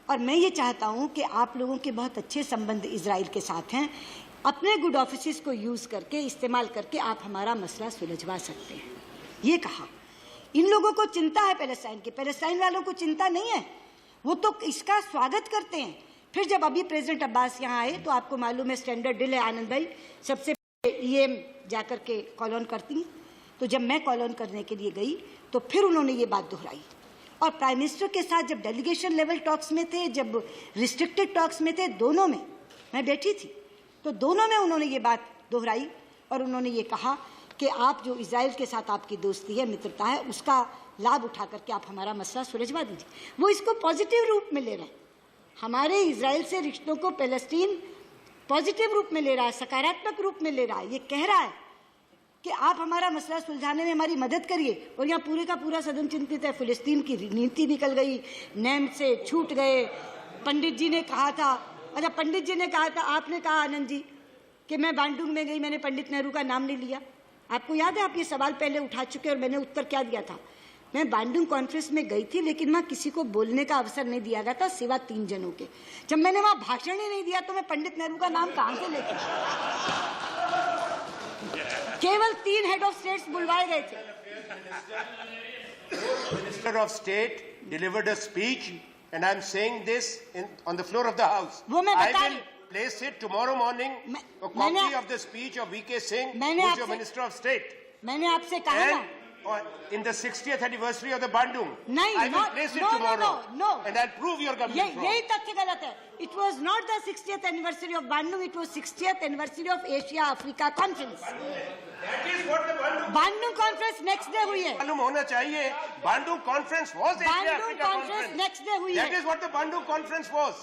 और मैं ये चाहता हूं कि आप लोगों के बहुत अच्छे संबंध इजराइल के साथ हैं, अपने गुड ऑफिसेस को यूज करके, इस्तेमाल करके आप हमारा मसला सुलझवा सकते हैं, ये कहा। इन लोगों को चिंता है पैलेस्टाइन की, पैलेस्टाइन वालों को चिंता नहीं है, वो तो इसका स्वागत करते हैं। फिर जब अभी प्रेसिडेंट अब्बास यहाँ आए तो आपको मालूम है स्टैंडर्ड डील है, आनंद भाई सबसे ईएम जाकर के कॉल ऑन करती हैं। तो जब मैं कॉल ऑन करने के लिए गई तो फिर उन्होंने ये बात दोहराई। और प्राइम मिनिस्टर के साथ जब डेलीगेशन लेवल टॉक्स में थे, जब रिस्ट्रिक्टेड टॉक्स में थे, दोनों में मैं बैठी थी, तो दोनों में उन्होंने ये बात दोहराई और उन्होंने ये कहा कि आप जो इजराइल के साथ आपकी दोस्ती है, मित्रता है, उसका लाभ उठा करके आप हमारा मसला सुलझवा दीजिए। वो इसको पॉजिटिव रूप में ले रहे हैं, हमारे इजराइल से रिश्तों को पैलेस्टीन पॉजिटिव रूप में ले रहा है, सकारात्मक रूप में ले रहा है। ये कह रहा है कि आप हमारा मसला सुलझाने में हमारी मदद करिए। और यहाँ पूरे का पूरा सदन चिंतित है, फिलिस्तीन की नीति निकल गई, नेम से छूट गए। पंडित जी ने कहा था, अच्छा पंडित जी ने कहा था, आपने कहा आनंद जी कि मैं बांडुंग में गई, मैंने पंडित नेहरू का नाम नहीं लिया। आपको याद है, आप ये सवाल पहले उठा चुके और मैंने उत्तर क्या दिया था? मैं बांडुंग कॉन्फ्रेंस में गई थी, लेकिन वहाँ किसी को बोलने का अवसर नहीं दिया गया था सिवा 3 जनों के। जब मैंने वहाँ भाषण ही नहीं दिया तो मैं पंडित नेहरू का नाम कहाँ से लेती? केवल 3 हेड ऑफ स्टेट्स बुलवाए गए थे। Minister of State delivered a speech, and I'm saying this on the floor of the House. वो मैं I बता will place it tomorrow morning, a copy मैंने- of the speech of V.K. Singh, मैंने who is your आपसे- Minister of State. मैंने आपसे कहा ना, And in the 60th anniversary of the Bandung, नहीं, I will not- place it no, no, tomorrow, no. and I'll prove your government wrong. यही तथ्य गलत है. It was not the 60th anniversary of Bandung, it was 60th anniversary of Asia Africa Conference. That is what the Bandung Conference next day हुई है. मालूम होना चाहिए. Bandung Conference was Asia Bandung Africa Conference Conference. next day हुई That है. is what the Bandung Conference was.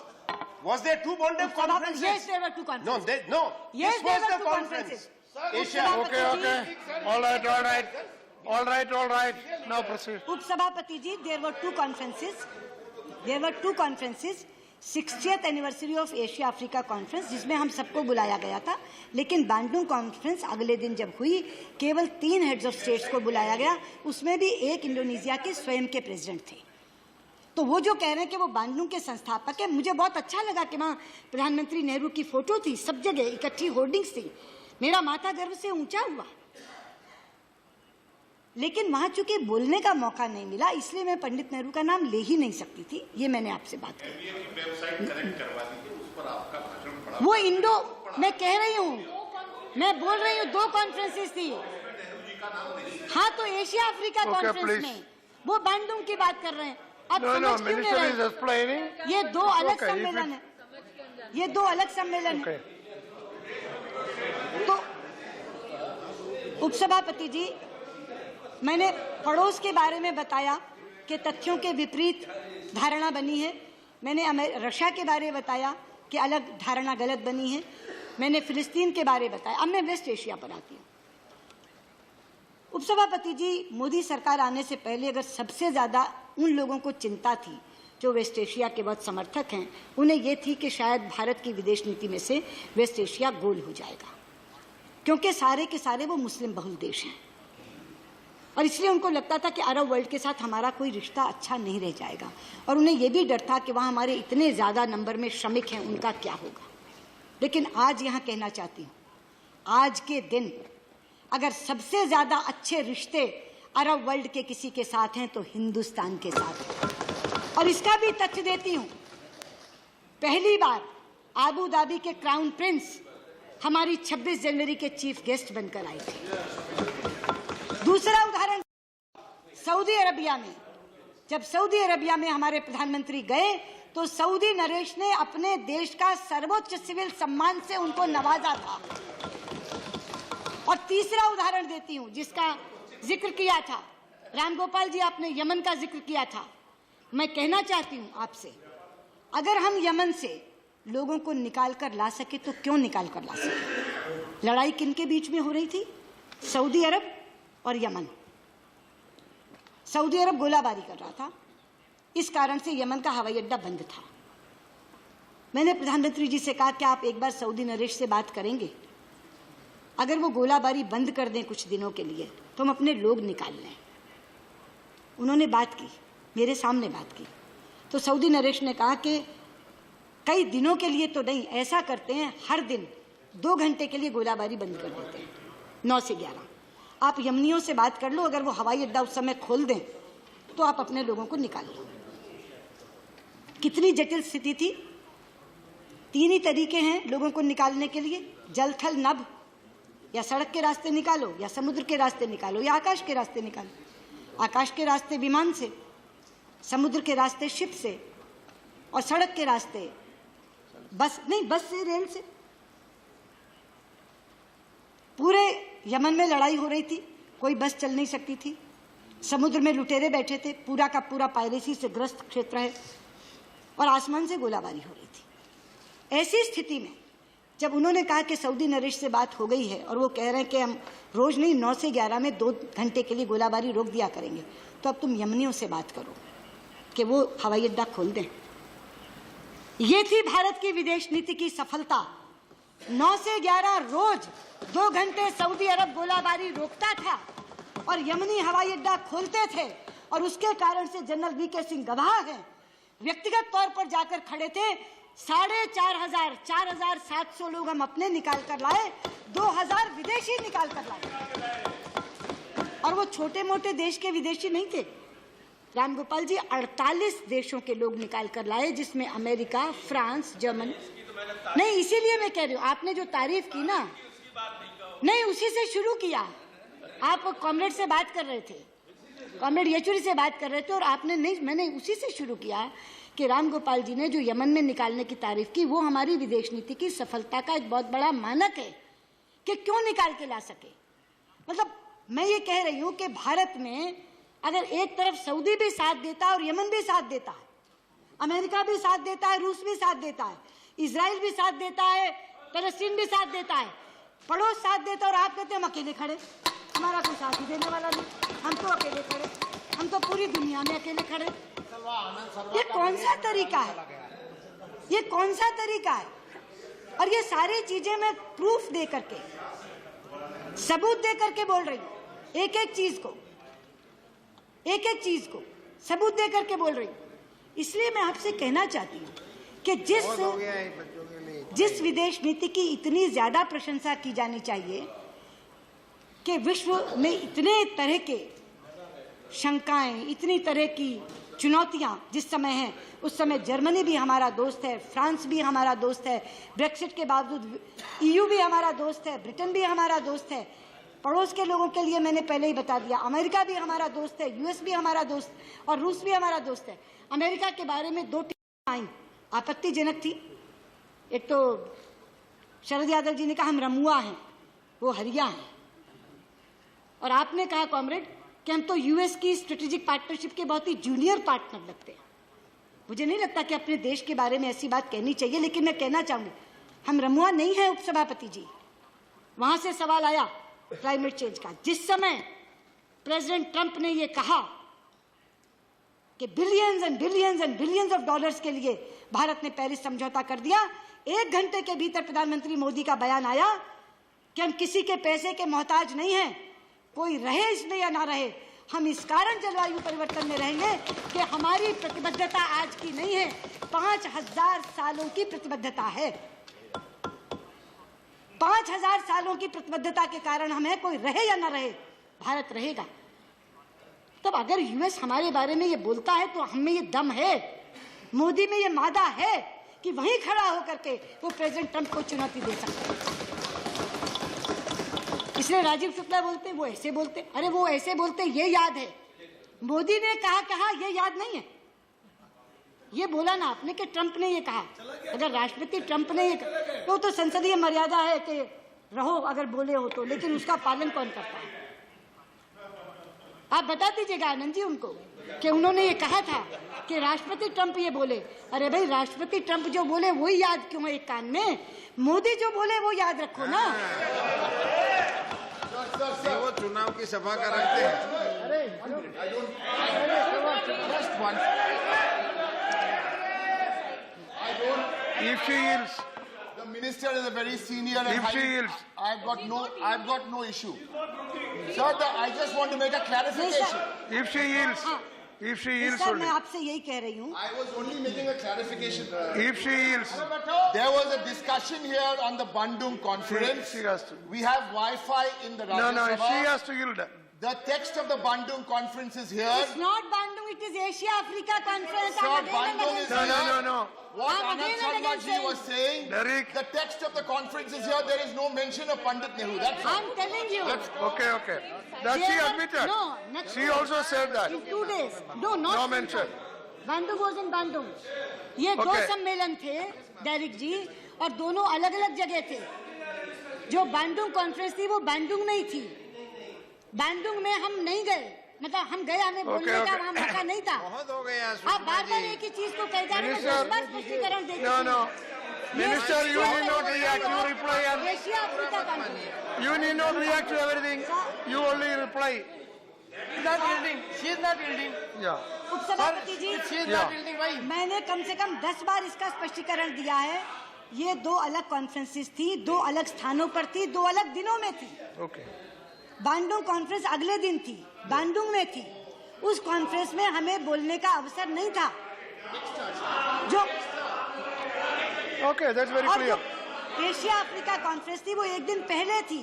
Was there two Bandung conferences? Yes, there were two No, conferences. no. Yes, This there was were the two conference. conferences. Asia. Okay, okay. All right, all right. All right, all right. Now proceed. उपसभापति जी, there were two conferences. There were two conferences. 60th anniversary of Asia Africa Conference, जिसमें हम सबको बुलाया गया था, लेकिन Bandung conference अगले दिन जब हुई, केवल 3 हेड्स ऑफ स्टेट्स को बुलाया गया, उसमें भी एक इंडोनेशिया के स्वयं के प्रेसिडेंट थे. तो वो जो कह रहे हैं कि वो बांडुंग के संस्थापक है, मुझे बहुत अच्छा लगा कि वहाँ प्रधानमंत्री नेहरू की फोटो थी, सब जगह इकट्ठी होर्डिंग्स थी. मेरा माथा गर्व से ऊंचा हुआ. लेकिन वहां चूंकि बोलने का मौका नहीं मिला, इसलिए मैं पंडित नेहरू का नाम ले ही नहीं सकती थी. ये मैंने आपसे बात की. वो इंडो, मैं कह रही हूँ, मैं बोल रही हूँ 2 कॉन्फ्रेंसेस थी. हाँ, तो Asia Africa Okay, conference please. में वो बांडुंग की बात कर रहे हैं. आप No, no, समझ क्यों नहीं Minister is रहे? explaining. ये 2 अलग Okay, if सम्मेलन है. ये 2 अलग सम्मेलन है. Okay. तो उपसभापति जी, मैंने पड़ोस के बारे में बताया कि तथ्यों के विपरीत धारणा बनी है. मैंने रशिया के बारे में बताया कि अलग धारणा गलत बनी है. मैंने फिलिस्तीन के बारे में बताया. अब मैं वेस्ट एशिया पर आती हूँ. उपसभापति जी, मोदी सरकार आने से पहले अगर सबसे ज्यादा उन लोगों को चिंता थी जो वेस्ट एशिया के बहुत समर्थक हैं, उन्हें यह थी कि शायद भारत की विदेश नीति में से वेस्ट एशिया गोल हो जाएगा, क्योंकि सारे के सारे वो मुस्लिम बहुल देश हैं, और इसलिए उनको लगता था कि अरब वर्ल्ड के साथ हमारा कोई रिश्ता अच्छा नहीं रह जाएगा. और उन्हें यह भी डर था कि वहाँ हमारे इतने ज़्यादा नंबर में श्रमिक हैं, उनका क्या होगा. लेकिन आज यहाँ कहना चाहती हूँ, आज के दिन अगर सबसे ज़्यादा अच्छे रिश्ते अरब वर्ल्ड के किसी के साथ हैं तो हिंदुस्तान के साथ. और इसका भी तथ्य देती हूँ, पहली बार आबू धाबी के क्राउन प्रिंस हमारी 26 जनवरी के चीफ गेस्ट बनकर आए थे. दूसरा उदाहरण, सऊदी अरबिया में, जब सऊदी अरबिया में हमारे प्रधानमंत्री गए तो सऊदी नरेश ने अपने देश का सर्वोच्च सिविल सम्मान से उनको नवाजा था. और तीसरा उदाहरण देती हूं, जिसका जिक्र किया था रामगोपाल जी, आपने यमन का जिक्र किया था. मैं कहना चाहती हूं आपसे, अगर हम यमन से लोगों को निकाल कर ला सके तो क्यों निकाल कर ला सके. लड़ाई किनके बीच में हो रही थी? सऊदी अरब और यमन. सऊदी अरब गोलाबारी कर रहा था, इस कारण से यमन का हवाई अड्डा बंद था. मैंने प्रधानमंत्री जी से कहा कि आप एक बार सऊदी नरेश से बात करेंगे, अगर वो गोलाबारी बंद कर दें कुछ दिनों के लिए तो हम अपने लोग निकाल लें. उन्होंने बात की, मेरे सामने बात की. तो सऊदी नरेश ने कहा कि कई दिनों के लिए तो नहीं, ऐसा करते हैं हर दिन 2 घंटे के लिए गोलाबारी बंद कर देते हैं, 9 से 11. आप यमनियों से बात कर लो, अगर वो हवाई अड्डा उस समय खोल दें तो आप अपने लोगों को निकाल लो. कितनी जटिल स्थिति थी. 3 ही तरीके हैं लोगों को निकालने के लिए, जल थल नभ. या सड़क के रास्ते निकालो, या समुद्र के रास्ते निकालो, या आकाश के रास्ते निकालो. आकाश के रास्ते विमान से, समुद्र के रास्ते शिप से, और सड़क के रास्ते बस नहीं, बस से, रेल से. पूरे यमन में लड़ाई हो रही थी, कोई बस चल नहीं सकती थी. समुद्र में लुटेरे बैठे थे, पूरा का पूरा पायरेसी से ग्रस्त क्षेत्र है, और आसमान से गोलाबारी हो रही थी. ऐसी स्थिति में जब उन्होंने कहा कि सऊदी नरेश से बात हो गई है और वो कह रहे हैं कि हम रोज नहीं 9 से 11 में 2 घंटे के लिए गोलाबारी रोक दिया करेंगे, तो अब तुम यमनियों से बात करो कि वो हवाई अड्डा खोल दें. ये थी भारत की विदेश नीति की सफलता. 9 से 11 रोज 2 घंटे सऊदी अरब गोलाबारी रोकता था और यमनी हवाई अड्डा खोलते थे, और उसके कारण से जनरल वीके सिंह गवाह हैं, व्यक्तिगत तौर पर जाकर खड़े थे. 4,500 4,700 लोग हम अपने निकाल कर लाए, 2,000 विदेशी निकाल कर लाए. और वो छोटे मोटे देश के विदेशी नहीं थे, रामगोपाल जी 48 देशों के लोग निकाल कर लाए, जिसमें अमेरिका, फ्रांस, जर्मनी। नहीं, इसीलिए मैं कह रही हूँ, आपने जो तारीफ की ना, नहीं उसी से शुरू किया। आप कॉमरेड से बात कर रहे थे, कॉमरेड येचुरी से बात कर रहे थे, और आपने नहीं, मैंने उसी से शुरू किया कि रामगोपाल जी ने जो यमन में निकालने की तारीफ की, वो हमारी विदेश नीति की सफलता का एक बहुत बड़ा मानक है कि क्यों निकाल के ला सके। मतलब मैं ये कह रही हूँ कि भारत में अगर एक तरफ सऊदी भी साथ देता है और यमन भी साथ देता है, अमेरिका भी साथ देता है, रूस भी साथ देता है, इजराइल भी साथ देता है, फलस्तीन भी साथ देता है, पड़ोस साथ देता है, और आप कहते हैं हम अकेले खड़े, हमारा कोई साथ ही देने वाला नहीं, हम तो अकेले खड़े, हम तो पूरी दुनिया में अकेले खड़े। ये कौन सा तरीका है? ये कौन सा तरीका है? और ये सारी चीजें मैं प्रूफ दे करके, सबूत दे करके बोल रही हूँ, एक एक चीज को सबूत दे करके बोल रही हूँ। इसलिए मैं आपसे कहना चाहती हूँ कि जिस विदेश नीति की इतनी ज्यादा प्रशंसा की जानी चाहिए, कि विश्व में इतने तरह के शंकाएं, इतनी तरह की चुनौतियां जिस समय हैं, उस समय जर्मनी भी हमारा दोस्त है, फ्रांस भी हमारा दोस्त है, ब्रेक्सिट के बावजूद EU भी हमारा दोस्त है, ब्रिटेन भी हमारा दोस्त है, पड़ोस के लोगों के लिए मैंने पहले ही बता दिया, अमेरिका भी हमारा दोस्त है, US भी हमारा दोस्त, और रूस भी हमारा दोस्त है। अमेरिका के बारे में 2 टिप्पणियां आई, आपत्तिजनक थी। एक तो शरद यादव जी ने कहा हम रमुआ हैं, वो हरिया हैं, और आपने कहा कॉमरेड कि हम तो US की स्ट्रेटेजिक पार्टनरशिप के बहुत ही जूनियर पार्टनर लगते हैं। मुझे नहीं लगता कि अपने देश के बारे में ऐसी बात कहनी चाहिए, लेकिन मैं कहना चाहूंगी हम रमुआ नहीं है उपसभापति जी। वहां से सवाल आया क्लाइमेट चेंज का, जिस समय प्रेसिडेंट ट्रंप ने ये कहा कि billions and billions and billions of dollars के लिए भारत ने पेरिस समझौता कर दिया, 1 घंटे के भीतर प्रधानमंत्री मोदी का बयान आया कि हम किसी के पैसे के मोहताज नहीं हैं, कोई रहे इसमें या ना रहे, हम इस कारण जलवायु परिवर्तन में रहेंगे कि हमारी प्रतिबद्धता आज की नहीं है, 5000 सालों की प्रतिबद्धता है। 5000 सालों की प्रतिबद्धता के कारण हम है, कोई रहे या ना रहे, भारत रहेगा। तब अगर US हमारे बारे में ये बोलता है तो हमें ये दम है, मोदी में ये मादा है कि वहीं खड़ा होकर के वो प्रेसिडेंट ट्रंप को चुनौती दे सकता है। इसलिए राजीव शुक्ला बोलते, वो ऐसे बोलते, अरे वो ऐसे बोलते ये याद है, मोदी ने कहा ये याद नहीं है। ये बोला ना आपने कि ट्रंप ने ये कहा, अगर राष्ट्रपति ट्रंप ने ये कहा तो संसदीय मर्यादा है कि रहो अगर बोले हो तो, लेकिन उसका पालन कौन करता है? आप बता दीजिएगा आनंद जी उनको कि उन्होंने ये कहा था कि राष्ट्रपति ट्रंप ये बोले। अरे भाई, राष्ट्रपति ट्रंप जो बोले वही याद क्यों है एक कान में, मोदी जो बोले वो याद रखो ना। वो चुनाव की सभा का रखते हैं। If she yields, The minister is a very senior and if she highly, yields, I've got no issue. Sir, I just want to make a clarification. if she yields, if she yields sir only, मैं आपसे यही कह रही हूँ, I was only making a clarification. if she yields, There was a discussion here on the Bandung conference. she has to. We have Wi-Fi in the Rajya No, Sabha. she has to yield. The text of the Bandung conference is here. it's not Bandung, it is Asia Africa conference. Sir, I'm again and Bandung again is saying- No. What I'm Anand again and Sharma again ji saying- was saying, Derek. the text of the conference is here. There is no mention of Pandit Nehru. That's all. I'm telling you. Okay. That she There- admitted. No, next She week. also said that. In 2 days. No, not No in mention. Bandung was in Bandung. ये 2 Okay. सम्मेलन थे Derek जी, और दोनों अलग अलग जगह थे। जो बैंडुंग कॉन्फ्रेंस थी वो बैंडुंग नहीं थी, बैंडुंग में हम नहीं गए, मतलब हम गए, हमें बोलने का वहाँ मौका नहीं था। बहुत हो गया आप बार-बार एक ही चीज को कह जा रहे हैं, 10 बार स्पष्टीकरण दे दीजिए। No. Minister, you need not react. You reply. Asia Africa conference. You need not react to everything. You only reply. She is not yielding. She is not yielding. Yeah. उपसभापति जी, She is Yeah. not yielding. Why? मैंने कम से कम 10 बार इसका स्पष्टीकरण दिया है। ये 2 अलग conferences थी, 2 अलग स्थानों पर थी, 2 अलग दिनों में थी। Okay. बैंडुंग कॉन्फ्रेंस अगले दिन थी, बैंडुंग में थी। उस कॉन्फ्रेंस में हमें बोलने का अवसर नहीं था। जो Okay, that's very और clear. जो एशिया अफ्रीका कॉन्फ्रेंस थी वो एक दिन पहले थी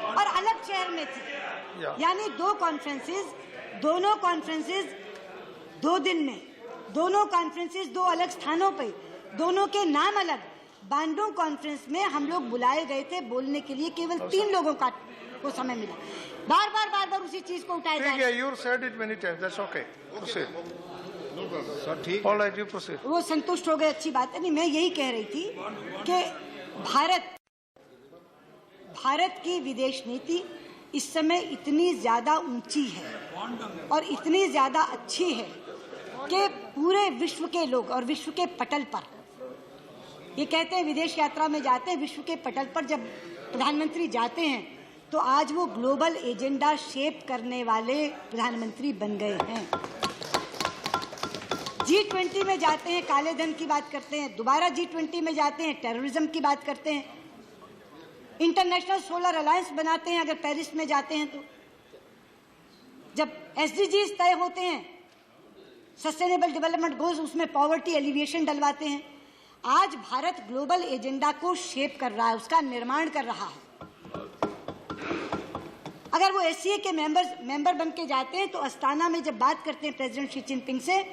और अलग शहर में थी। Yeah. यानी 2 कॉन्फ्रेंसेस, दोनों कॉन्फ्रेंसेस 2 दिन में दोनों कॉन्फ्रेंसेस 2 अलग स्थानों पे, दोनों के नाम अलग। बांडोंग कॉन्फ्रेंस में हम लोग बुलाए गए थे बोलने के लिए, केवल 3 लोगों को समय मिला। बार बार उसी चीज को उठाया जा रहा है। You said it many times. That's okay. Proceed. All right, you proceed. वो संतुष्ट हो गए, अच्छी बात है। नहीं, मैं यही कह रही थी कि भारत की विदेश नीति इस समय इतनी ज्यादा ऊंची है और इतनी ज्यादा अच्छी है कि पूरे विश्व के लोग और विश्व के पटल पर, ये कहते हैं विदेश यात्रा में जाते हैं, विश्व के पटल पर जब प्रधानमंत्री जाते हैं तो आज वो ग्लोबल एजेंडा शेप करने वाले प्रधानमंत्री बन गए हैं। G20 में जाते हैं, काले धन की बात करते हैं, दोबारा G20 में जाते हैं, टेररिज्म की बात करते हैं, इंटरनेशनल सोलर अलायंस बनाते हैं अगर पेरिस में जाते हैं तो, जब SDGs तय होते हैं, सस्टेनेबल डेवलपमेंट गोल्स, उसमें पॉवर्टी एलिविएशन डलवाते हैं। आज भारत ग्लोबल एजेंडा को शेप कर रहा है, उसका निर्माण कर रहा है। अगर वो SCA के मेंबर बन के जाते हैं तो अस्ताना में जब बात करते हैं प्रेसिडेंट शी जिनपिंग से,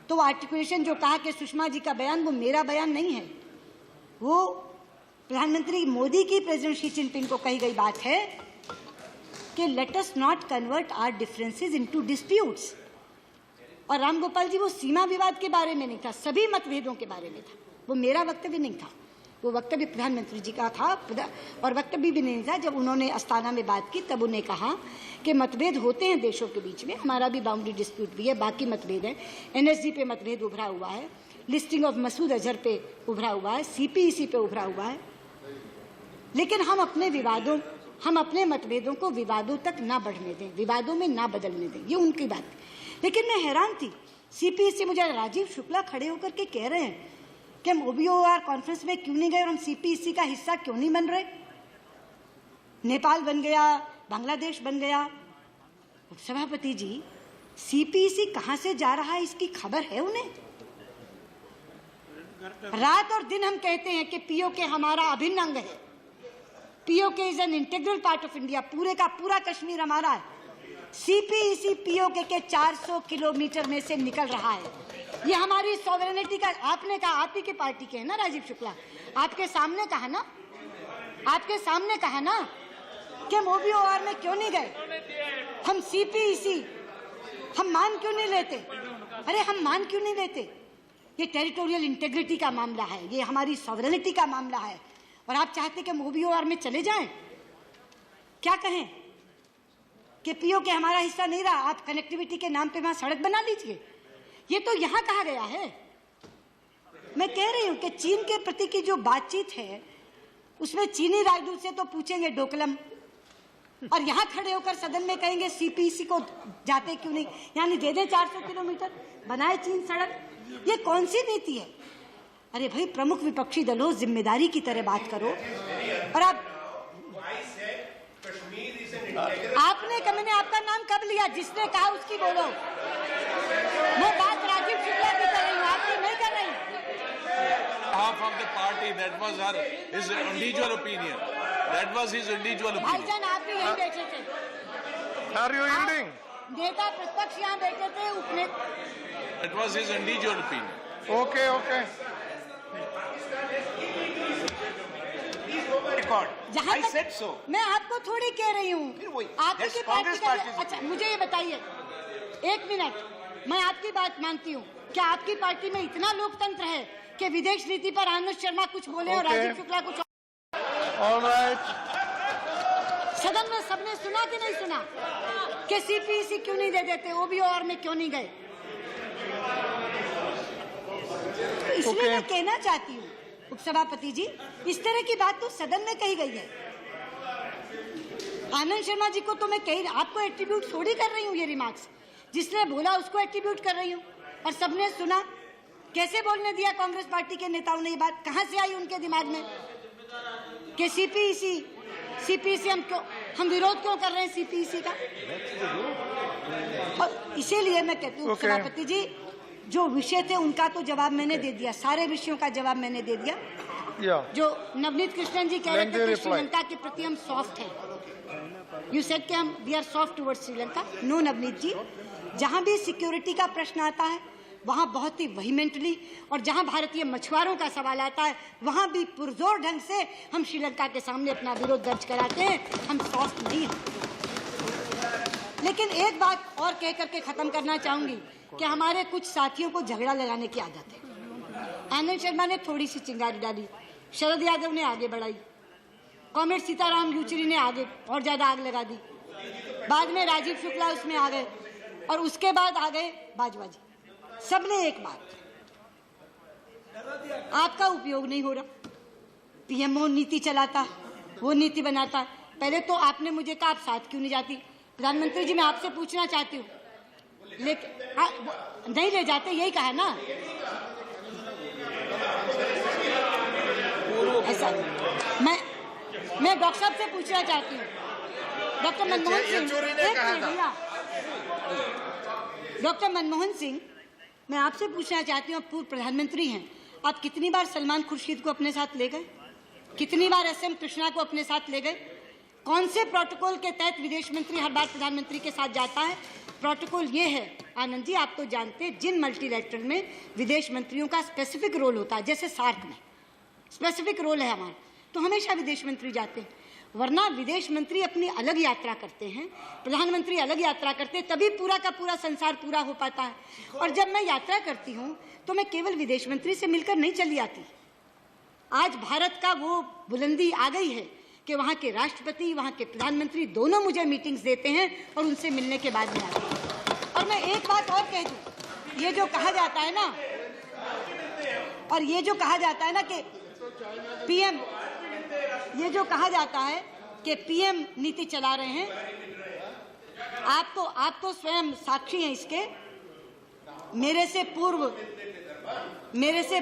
तो आर्टिकुलेशन जो कहा कि सुषमा जी का बयान, वो मेरा बयान नहीं है, वो प्रधानमंत्री मोदी की प्रेसिडेंट शी जिनपिंग को कही गई बात है कि let us not convert our differences into disputes. और राम गोपाल जी, वो सीमा विवाद के बारे में नहीं था, सभी मतभेदों के बारे में था, वो मेरा वक्तव्य नहीं था, वो वक्तव्य प्रधानमंत्री जी का था। और वक्तव्य भी नहीं था, जब उन्होंने अस्ताना में बात की तब उन्हें कहा कि मतभेद होते हैं देशों के बीच में, हमारा भी बाउंड्री डिस्प्यूट भी है, बाकी मतभेद है, NSG पे मतभेद उभरा हुआ है, लिस्टिंग ऑफ मसूद अजहर पे उभरा हुआ है, CPEC पे उभरा हुआ है, लेकिन हम अपने मतभेदों को विवादों तक ना बढ़ने दें, विवादों में ना बदलने दें, ये उनकी बात है। लेकिन मैं हैरान थी, CPEC, मुझे राजीव शुक्ला खड़े होकर के कह रहे हैं कि हम OBOR कॉन्फ्रेंस में क्यों नहीं गए और हम CPEC का हिस्सा क्यों नहीं बन रहे। नेपाल बन गया, बांग्लादेश बन गया। सभापति जी, CPEC कहां से जा रहा है इसकी खबर है उन्हें? रात और दिन हम कहते हैं कि POK हमारा अभिन्न अंग है, POK is an integral part of India, पूरे का पूरा कश्मीर हमारा है। CPEC POK के 400 किलोमीटर में से निकल रहा है, ये हमारी सॉवरेनिटी का, आपने कहा, आप ही के पार्टी के हैं ना राजीव शुक्ला, आपके सामने कहा ना, आपके सामने कहा ना कि हम OBOR में क्यों नहीं गए, हम CPEC हम मान क्यों नहीं लेते? अरे हम मान क्यों नहीं लेते? ये टेरिटोरियल इंटेग्रिटी का मामला है, ये हमारी सॉवरेनिटी का मामला है, और आप चाहते कि हम OBOR में चले जाएं? क्या कहें कि POK हमारा हिस्सा नहीं रहा, आप कनेक्टिविटी के नाम पे वहां सड़क बना लीजिए, ये तो यहां कहा गया है। मैं कह रही हूं कि चीन के प्रति की जो बातचीत है उसमें चीनी राजदूत से तो पूछेंगे डोकलम, और यहां खड़े होकर सदन में कहेंगे CPEC को जाते क्यों नहीं, यानी दे दें 400 किलोमीटर, बनाए चीन सड़क, ये कौन सी नीति है? अरे भाई, प्रमुख विपक्षी दलों, जिम्मेदारी की तरह बात करो। और आपने मैंने आपका नाम कब लिया? जिसने कहा उसकी बोलो। मैं बात राजीव शुक्ला की कर रही हूँ, आपकी नहीं कर रही। Half of the party, that was his individual opinion. That was his individual opinion. भाईजान, आप भी यहीं बैठे थे। Are you yielding? नेता प्रतिपक्ष यहाँ बैठे थे, उसने। That was his individual opinion. Okay, okay. I said so. मैं आपको थोड़ी कह रही हूँ, आपकी पार्टी का। अच्छा, मुझे ये बताइए, 1 मिनट, मैं आपकी बात मानती हूँ, क्या आपकी पार्टी में इतना लोकतंत्र है कि विदेश नीति पर आनंद शर्मा कुछ बोले और राजीव शुक्ला कुछ? All right. सदन में सबने सुना कि नहीं सुना कि CPEC क्यों नहीं दे देते, OBOR में क्यों नहीं गए? तो इसलिए मैं कहना चाहती हूँ उपसभापति जी, इस तरह की बात तो सदन में कही गई है। आनंद शर्मा जी को तो मैं आपको एट्रीब्यूट थोड़ी कर रही हूँ, ये रिमार्क्स जिसने बोला उसको एट्रीब्यूट कर रही हूँ, और सबने सुना। कैसे बोलने दिया कांग्रेस पार्टी के नेताओं ने? ये बात कहां से आई उनके दिमाग में कि CPEC हम विरोध क्यों कर रहे हैं CPEC का? और इसीलिए मैं कहती हूँ सभापति जी, जो विषय थे उनका तो जवाब मैंने दे दिया, सारे विषयों का जवाब मैंने दे दिया। जो नवनीत कृष्णन जी कह रहे थे कि श्रीलंका के प्रति हम सॉफ्ट हैं, यू सेड कि हम we are soft towards Sri Lanka. No Navneet ji, जहां भी सिक्योरिटी का प्रश्न आता है वहां बहुत ही वेहीमेंटली, और जहां भारतीय मछुआरों का सवाल आता है वहां भी पुरजोर ढंग से हम श्रीलंका के सामने अपना विरोध दर्ज कराते हैं। हम सॉफ्ट नहीं हैं। लेकिन एक बात और कह करके खत्म करना चाहूंगी कि हमारे कुछ साथियों को झगड़ा लगाने की आदत है। आनंद शर्मा ने थोड़ी सी चिंगारी डाली, शरद यादव ने आगे बढ़ाई, कॉमरेड सीताराम येचुरी ने आगे और ज्यादा आग लगा दी, बाद में राजीव शुक्ला उसमें आ गए, और उसके बाद आ गए बाजवाजी। सबने एक बात, आपका उपयोग नहीं हो रहा, पीएमओ नीति चलाता, वो नीति बनाता है। पहले तो आपने मुझे कहा आप साथ क्यों नहीं जाती। प्रधानमंत्री जी, मैं आपसे पूछना चाहती हूँ, लेकिन नहीं ले जाते, यही कहा ना। ऐसा मैं डॉक्टर साहब से पूछना चाहती हूँ, डॉक्टर मनमोहन सिंह, डॉक्टर मनमोहन सिंह, मैं आपसे पूछना चाहती हूँ, आप पूर्व प्रधानमंत्री हैं, आप कितनी बार सलमान खुर्शीद को अपने साथ ले गए, कितनी बार एसएम कृष्णा को अपने साथ ले गए? कौन से प्रोटोकॉल के तहत विदेश मंत्री हर बार प्रधानमंत्री के साथ जाता है? प्रोटोकॉल ये है आनंद जी, आप तो जानते हैं, जिन मल्टीलैटरल में विदेश मंत्रियों का स्पेसिफिक रोल होता है, जैसे सार्क में स्पेसिफिक रोल है हमारा, तो हमेशा विदेश मंत्री जाते हैं। वरना विदेश मंत्री अपनी अलग यात्रा करते हैं, प्रधानमंत्री अलग यात्रा करते हैं, तभी पूरा का पूरा संसार पूरा हो पाता है। और जब मैं यात्रा करती हूँ तो मैं केवल विदेश मंत्री से मिलकर नहीं चली आती। आज भारत का वो बुलंदी आ गई है कि वहाँ के राष्ट्रपति, वहाँ के प्रधानमंत्री दोनों मुझे मीटिंग्स देते हैं और उनसे मिलने के बाद में आते हैं। और मैं एक बात और कह दूँ, ये जो कहा जाता है ना, और ये जो कहा जाता है ना कि पीएम, ये जो कहा जाता है कि पीएम नीति चला रहे हैं, आप तो स्वयं साक्षी हैं इसके। मेरे से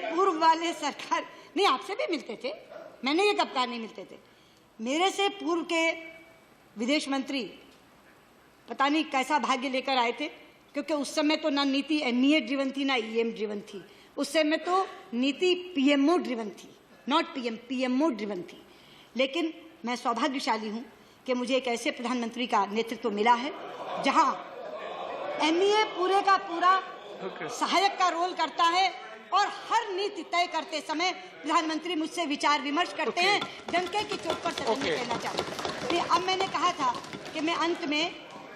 पूर्व वाले सरकार नहीं, आपसे भी मिलते थे, मैंने ये कब कहा नहीं मिलते थे। मेरे से पूर्व के विदेश मंत्री पता नहीं कैसा भाग्य लेकर आए थे, क्योंकि उस समय तो ना नीति एमईए ड्रिवन थी ना ईएम ड्रिवन थी, उस समय तो नीति पीएमओ ड्रिवन थी, नॉट पीएम, पीएमओ ड्रिवन थी। लेकिन मैं सौभाग्यशाली हूं कि मुझे एक ऐसे प्रधानमंत्री का नेतृत्व मिला है जहां एमईए पूरे का पूरा सहायक का रोल करता है, और हर नीति तय करते समय प्रधानमंत्री मुझसे विचार विमर्श करते हैं। डंके की चोट पर सदन में कहना चाहूँगी। अब मैंने कहा था कि मैं अंत में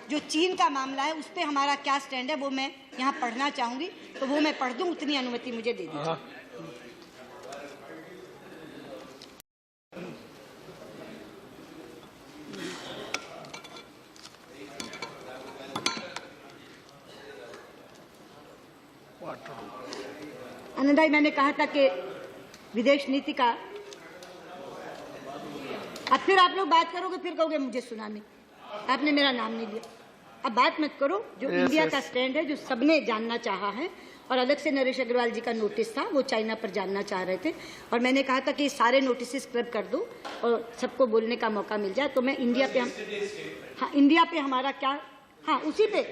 जो चीन का मामला है उस पर हमारा क्या स्टैंड है वो मैं यहाँ पढ़ना चाहूंगी, तो वो मैं पढ़ दूं, उतनी अनुमति मुझे दे दीजिए। आनंदाई, मैंने कहा था कि विदेश नीति का, अब फिर आप लोग बात करोगे, फिर कहोगे मुझे सुना नहीं, आपने मेरा नाम नहीं लिया। अब बात मत करो, जो इंडिया का स्टैंड है, जो सबने जानना चाहा है, और अलग से नरेश अग्रवाल जी का नोटिस था, वो चाइना पर जानना चाह रहे थे, और मैंने कहा था कि सारे नोटिस क्लब कर दो और सबको बोलने का मौका मिल जाए। तो मैं इंडिया पे इंडिया पे हमारा क्या, उसी पे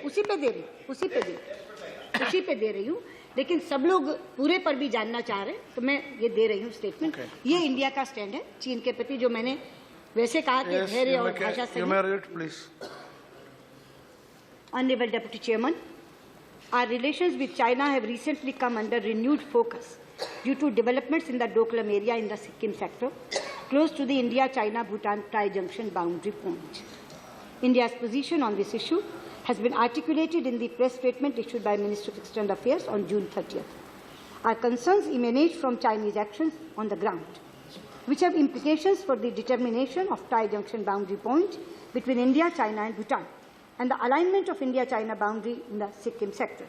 दे रही हूँ, लेकिन सब लोग पूरे पर भी जानना चाह रहे हैं, तो मैं ये दे रही हूँ स्टेटमेंट। ये इंडिया का स्टैंड है चीन के प्रति, जो मैंने वैसे कहा कि धैर्य और भाषा से। Honorable Deputy Chairman, our relations with China have recently come under renewed focus due to developments in the Doklam area in the Sikkim sector, close to the India-China-Bhutan tri-junction boundary point. India's position on this issue has been articulated in the press statement issued by Minister of External Affairs on June 30th. Our concerns emanate from Chinese actions on the ground, which have implications for the determination of tri-junction boundary point between India, China and Bhutan, and the alignment of India-China boundary in the Sikkim sector.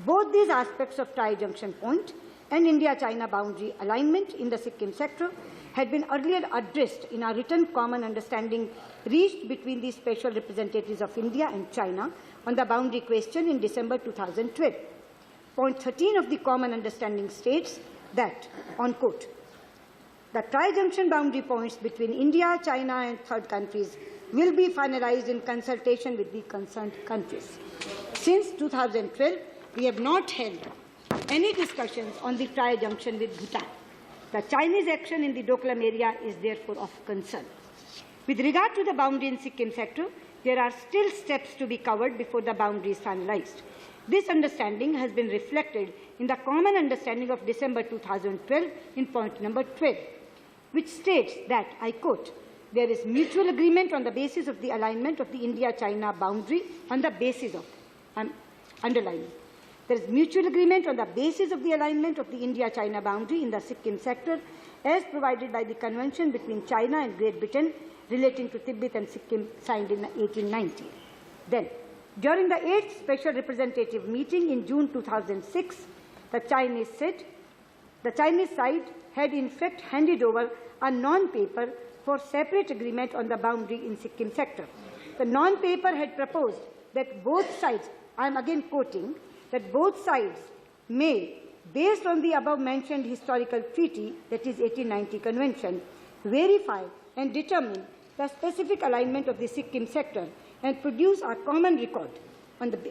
Both these aspects of tri-junction point and India-China boundary alignment in the Sikkim sector had been earlier addressed in a written common understanding reached between the special representatives of India and China on the boundary question in December 2012. Point 13 of the common understanding states that, on quote, the tri-junction boundary points between India, China and third countries will be finalized in consultation with the concerned countries. Since 2012, we have not held any discussions on the tri-junction with Bhutan. The Chinese action in the Doklam area is therefore of concern. With regard to the boundary in Sikkim sector, there are still steps to be covered before the boundary is finalized. This understanding has been reflected in the Common Understanding of December 2012 in point number 12, which states that, I quote, there is mutual agreement on the basis of the alignment of the India-China boundary on the basis of, underlining, there is mutual agreement on the basis of the alignment of the India-China boundary in the Sikkim sector as provided by the Convention between China and Great Britain relating to Tibet and Sikkim signed in 1890. Then, during the 8th Special Representative meeting in June 2006, the Chinese side had in fact handed over a non-paper for separate agreement on the boundary in Sikkim sector. The non-paper had proposed that both sides, I am again quoting, that both sides may, based on the above-mentioned historical treaty, that is 1890 Convention, verify and determine the specific alignment of the Sikkim sector and produce a common record.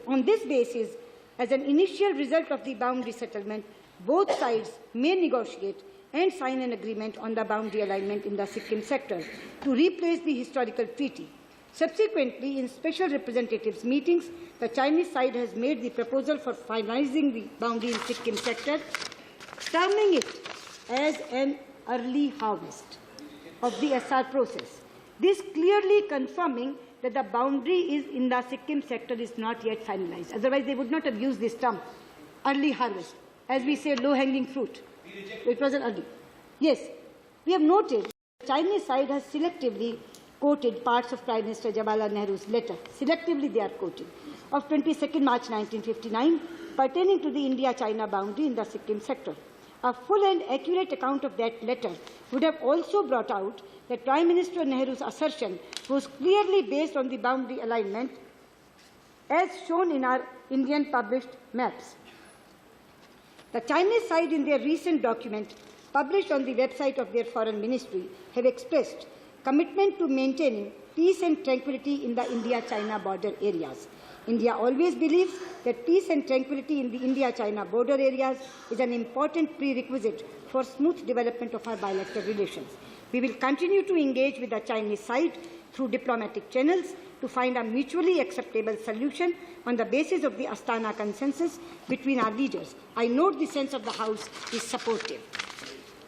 On this basis, as an initial result of the boundary settlement, both sides may negotiate and sign an agreement on the boundary alignment in the Sikkim sector to replace the historical treaty. Subsequently, in special representatives meetings, the Chinese side has made the proposal for finalizing the boundary in Sikkim sector, terming it as an early harvest of the SR process. This clearly confirming that the boundary is in the Sikkim sector is not yet finalized. Otherwise, they would not have used this term, early harvest. As we say, low-hanging fruit. It was an early. Yes, we have noted the Chinese side has selectively quoted parts of Prime Minister Jawaharlal Nehru's letter. Selectively they are quoting. Of 22nd March 1959, pertaining to the India-China boundary in the Sikkim sector. A full and accurate account of that letter would have also brought out that Prime Minister Nehru's assertion was clearly based on the boundary alignment as shown in our Indian published maps. The Chinese side in their recent document published on the website of their foreign ministry have expressed commitment to maintaining peace and tranquility in the India-China border areas. India always believes that peace and tranquility in the India-China border areas is an important prerequisite for smooth development of our bilateral relations. We will continue to engage with the Chinese side through diplomatic channels to find a mutually acceptable solution on the basis of the Astana consensus between our leaders. I note the sense of the House is supportive.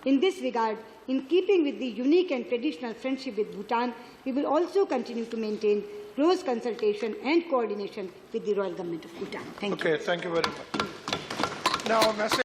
In this regard, in keeping with the unique and traditional friendship with Bhutan, we will also continue to maintain close consultation and coordination with the Royal Government of Bhutan. Thank you. Okay, thank you very much. Now, message.